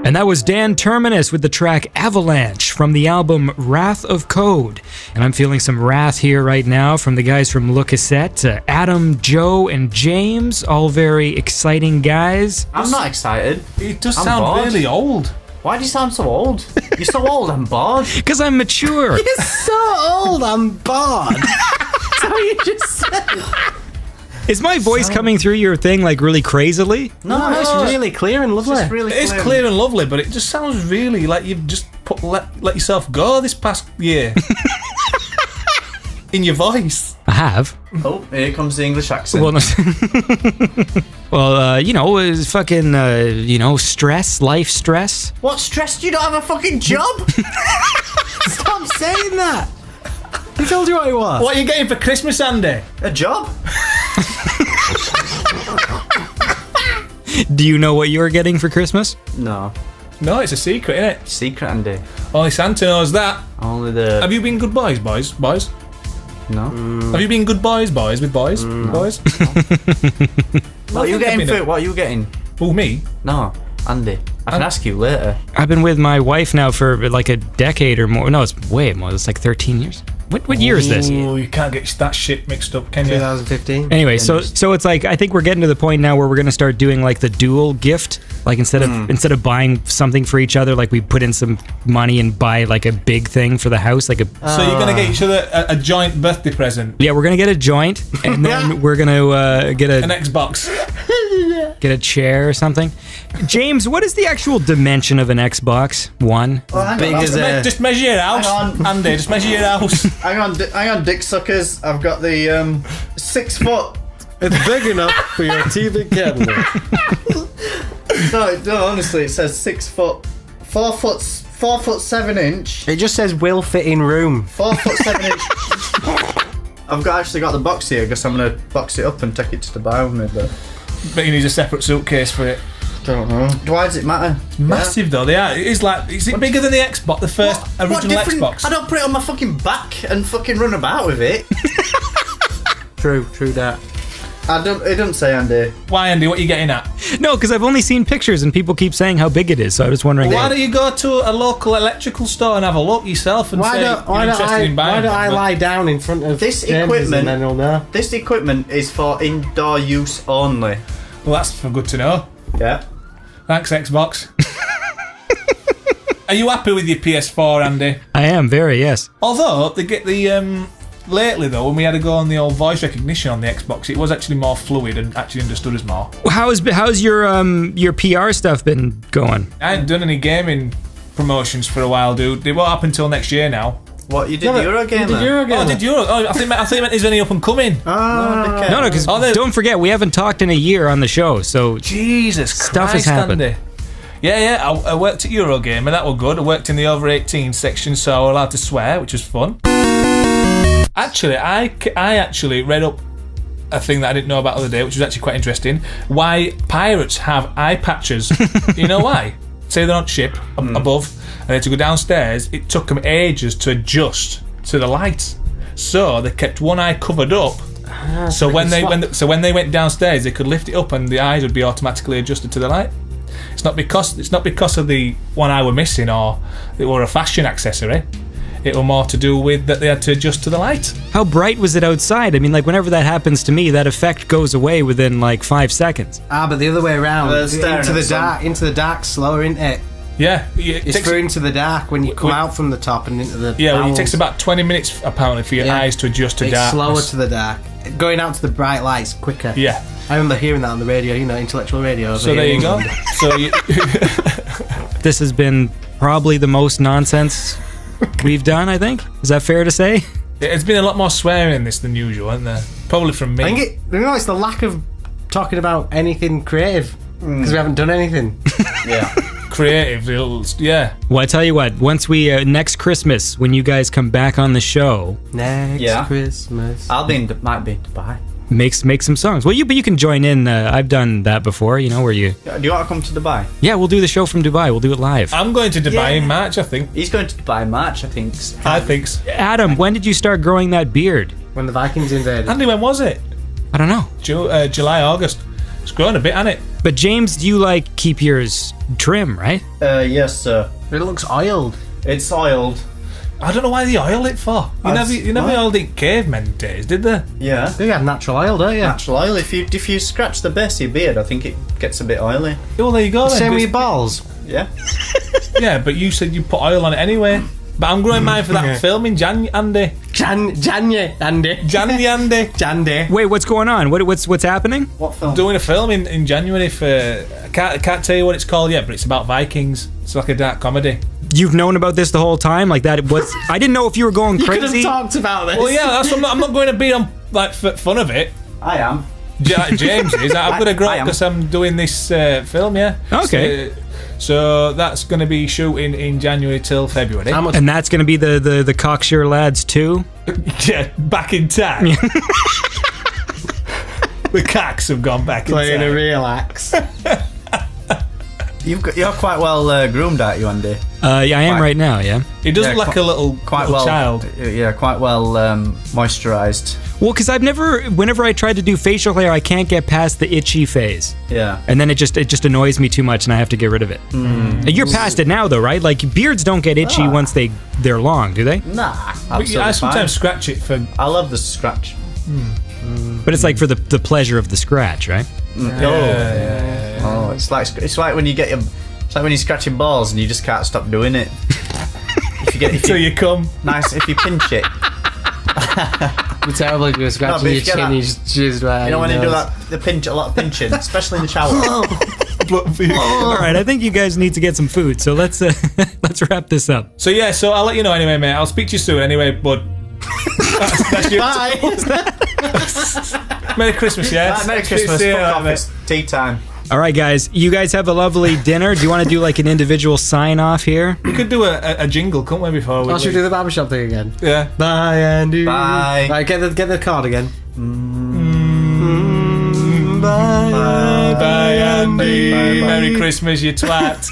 And that was Dan Terminus with the track Avalanche from the album Wrath of Code. And I'm feeling some wrath here right now from the guys from Cassette, Adam, Joe, and James, all very exciting guys. I'm not excited. It does I'm sound bored. really old. Why do you sound so old? You're so old, I'm bored. Because I'm mature. You're so old, I'm bored. That's what you just said. Is my voice coming through your thing like really crazily? No, it's really clear and lovely. It's clear and lovely, but it just sounds really like you've just let yourself go this past year. In your voice. I have. Oh, here comes the English accent. Well, it's fucking, stress, life stress. What stress? You don't have a fucking job? Stop saying that. Who told you what it was? What are you getting for Christmas, Andy? A job? Do you know what you're getting for Christmas? No. No, it's a secret, isn't it? Secret, Andy. Only Santa knows that. Only the... Have you been good boys? No. Have you been good boys with boys? Boys? What are you getting for... What are you getting? Oh, me? No, Andy. I can ask you later. I've been with my wife now for like a decade or more. No, it's way more. It's like 13 years. What year is this? Oh, you can't get that shit mixed up, can you? 2015. Anyway, so it's like I think we're getting to the point now where we're gonna start doing like the dual gift. Like instead of buying something for each other, like we put in some money and buy like a big thing for the house, like a. So you're gonna get each other a joint birthday present. Yeah, we're gonna get a joint, and then we're gonna get an Xbox. Get a chair or something. James, what is the actual dimension of an Xbox One? Big as a... Just measure your house, Andy. Just measure your house. Hang on, dick suckers. I've got the 6 foot. It's big enough for your TV cabinet. No, honestly, it says 6 foot, 4 foot 7 inch. It just says will fit in room. 4 foot 7 inch. I've actually got the box here because I'm gonna box it up and take it to the bar with me. But you need a separate suitcase for it. Don't know. Why does it matter? It's massive though. They are. It is like. Is it bigger than the Xbox? The first original Xbox. I don't put it on my fucking back and fucking run about with it. True that. It doesn't say, Andy. Why, Andy? What are you getting at? No, because I've only seen pictures and people keep saying how big it is. So I was wondering. Why don't you go to a local electrical store and have a look yourself and say you're interested in buying? Why don't I lie down in front of this James's equipment? And then he'll know. This equipment is for indoor use only. Well, that's for good to know. Yeah. Thanks, Xbox. Are you happy with your PS4, Andy? I am very, yes. Although they get the lately though, when we had to go on the old voice recognition on the Xbox, it was actually more fluid and actually understood us more. How's your PR stuff been going? I ain't done any gaming promotions for a while, dude. It won't happen until next year now. What, you did Eurogamer? Oh, I did Euro. Oh, I think you meant is any up and coming. No, because don't forget, we haven't talked in a year on the show, so Jesus stuff Christ, has happened. Andy. Yeah, I worked at Eurogamer, that was good. I worked in the over 18 section, so I was allowed to swear, which was fun. Actually, I actually read up a thing that I didn't know about the other day, which was actually quite interesting. Why pirates have eye patches. You know why? Say they're on ship above, and they had to go downstairs. It took them ages to adjust to the light, so they kept one eye covered up. So when they went downstairs, they could lift it up, and the eyes would be automatically adjusted to the light. It's not because of the one eye were missing, or it were a fashion accessory. It was more to do with that they had to adjust to the light. How bright was it outside? I mean, like, whenever that happens to me, that effect goes away within, like, 5 seconds. But the other way around. Into the dark, slower, isn't it? Yeah. It's for into the dark when you come out from the top and into the it takes about 20 minutes, apparently, for your eyes to adjust to darkness. It's slower to the dark. Going out to the bright lights quicker. Yeah. I remember hearing that on the radio, intellectual radio. So there you go. This has been probably the most nonsense we've done, I think. Is that fair to say? It's been a lot more swearing in this than usual, hasn't there? Probably from me. I think it's the lack of talking about anything creative because we haven't done anything. Yeah. Creative, yeah. Well, I tell you what, once we next Christmas, when you guys come back on the show, Christmas, might be in Dubai. Make some songs. Well, but you can join in. I've done that before. Where you. Do you want to come to Dubai? Yeah, we'll do the show from Dubai. We'll do it live. I'm going to Dubai in March, I think. He's going to Dubai in March, I think. I think so. Adam, when did you start growing that beard? When the Vikings invaded. Andy, when was it? I don't know. July, August. It's grown a bit, hasn't it? But James, you like keep yours trim, right? Yes, sir. It looks oiled. It's oiled. I don't know why they oil it for. You never oiled it cavemen days, did they? Yeah. You have natural oil, don't you? Natural oil. If you scratch the base of your beard, I think it gets a bit oily. Well, there you go. Then. Same with your balls. Yeah. Yeah, but you said you put oil on it anyway. But I'm growing mine for that film in Andy. Jandy. Wait, what's going on? What's happening? What film? I'm doing a film in January for. I can't tell you what it's called yet, but it's about Vikings. It's like a dark comedy. You've known about this the whole time, like that. I didn't know if you were going You crazy. could have talked about this. Well, yeah, that's what I'm not going to be on like for fun of it. I am. James is. I'm going to grow up because I'm doing this film. Yeah. Okay. So that's going to be shooting in January till February. And that's going to be the Cocksure lads too. Yeah, back in time. The cocks have gone back Playing in time. a real axe. You're quite well groomed, aren't you, Andy? Yeah, I am right now. Yeah. He does look like a little child. Yeah, quite well moisturised. Well, because whenever I tried to do facial hair, I can't get past the itchy phase. Yeah. And then it just annoys me too much, and I have to get rid of it. You're past it now, though, right? Like beards don't get itchy once they're long, do they? Nah, absolutely I sometimes fine. scratch it for. I love the scratch. But it's like for the pleasure of the scratch, right? Oh, it's like when you get your. It's like when you're scratching balls and you just can't stop doing it. Until you come. Nice if you pinch it. It's terrible if you're scratching your chin, you just jizz right. You know when you do that, a lot of pinching, especially in the shower. All right, I think you guys need to get some food, so let's wrap this up. So yeah, so I'll let you know anyway, mate. I'll speak to you soon anyway, bud. That's you. Bye. Merry Christmas, yeah. Merry Christmas. See you Fuck later, off, it's tea time. All right, guys, you guys have a lovely dinner. Do you want to do like an individual sign off here? We could do a jingle, couldn't we? Before we. Should we do the barbershop thing again? Yeah. Bye, Andy. Bye. Right, get the card again. Bye, Andy. Merry Christmas, you twat.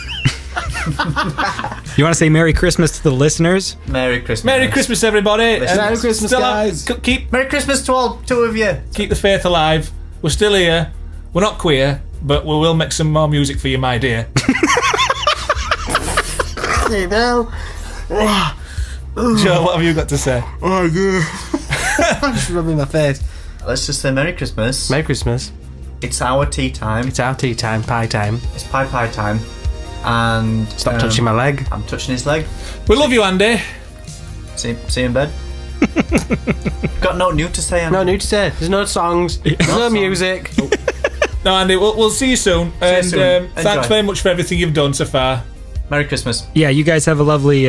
You want to say Merry Christmas to the listeners? Merry Christmas. Merry Christmas, everybody. Merry Christmas, guys. Keep Merry Christmas to all two of you. Keep the faith alive. We're still here. We're not queer, but we will make some more music for you, my dear. Hey, Bill. Joe, what have you got to say? Oh, good. I'm just rubbing my face. Let's just say Merry Christmas. Merry Christmas. It's our tea time. It's our tea time, pie time. It's pie time. And stop touching my leg. I'm touching his leg. We love you, Andy. See you in bed. Got no new to say, Andy. No new to say. There's no songs. There's no music. No, Andy, we'll see you soon. See you soon. Thanks very much for everything you've done so far. Merry Christmas. Yeah, you guys have a lovely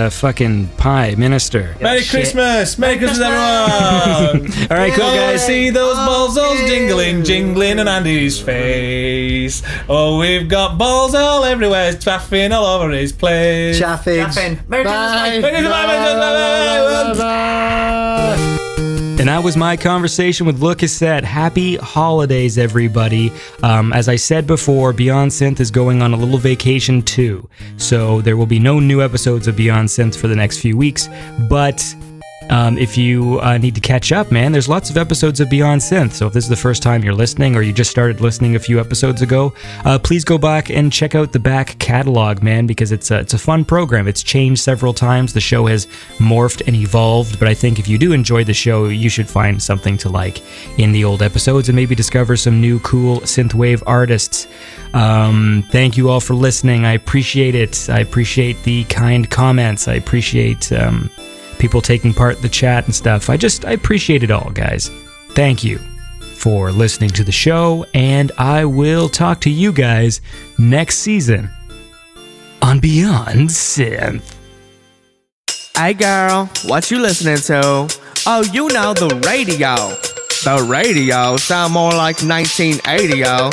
fucking pie minister. Merry Christmas! Merry Christmas, everyone! All right, cool, guys. See those balls jingling in Andy's face. Oh, we've got balls all everywhere, chaffing all over his place. Chaffing. Merry Christmas. Merry Christmas! Bye. And that was my conversation with Cassette. Happy holidays, everybody. As I said before, Beyond Synth is going on a little vacation too. So there will be no new episodes of Beyond Synth for the next few weeks. But if you need to catch up, man, there's lots of episodes of Beyond Synth. So if this is the first time you're listening or you just started listening a few episodes ago, please go back and check out the back catalog, man, because it's a fun program. It's changed several times. The show has morphed and evolved, but I think if you do enjoy the show, you should find something to like in the old episodes and maybe discover some new cool synthwave artists. Thank you all for listening. I appreciate it. I appreciate the kind comments. I appreciate people taking part in the chat and stuff. I appreciate it all, guys. Thank you for listening to the show, and I will talk to you guys next season on Beyond Synth. Hey girl, what you listening to? Oh, you know the radio. The radio sound more like 1980, yo.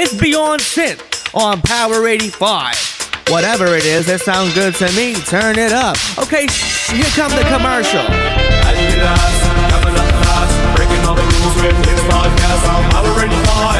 It's Beyond Synth on Power 85. Whatever it is, it sounds good to me. Turn it up. Okay, here comes the commercial. Coming up fast, breaking all the rules with this podcast. I'm already far.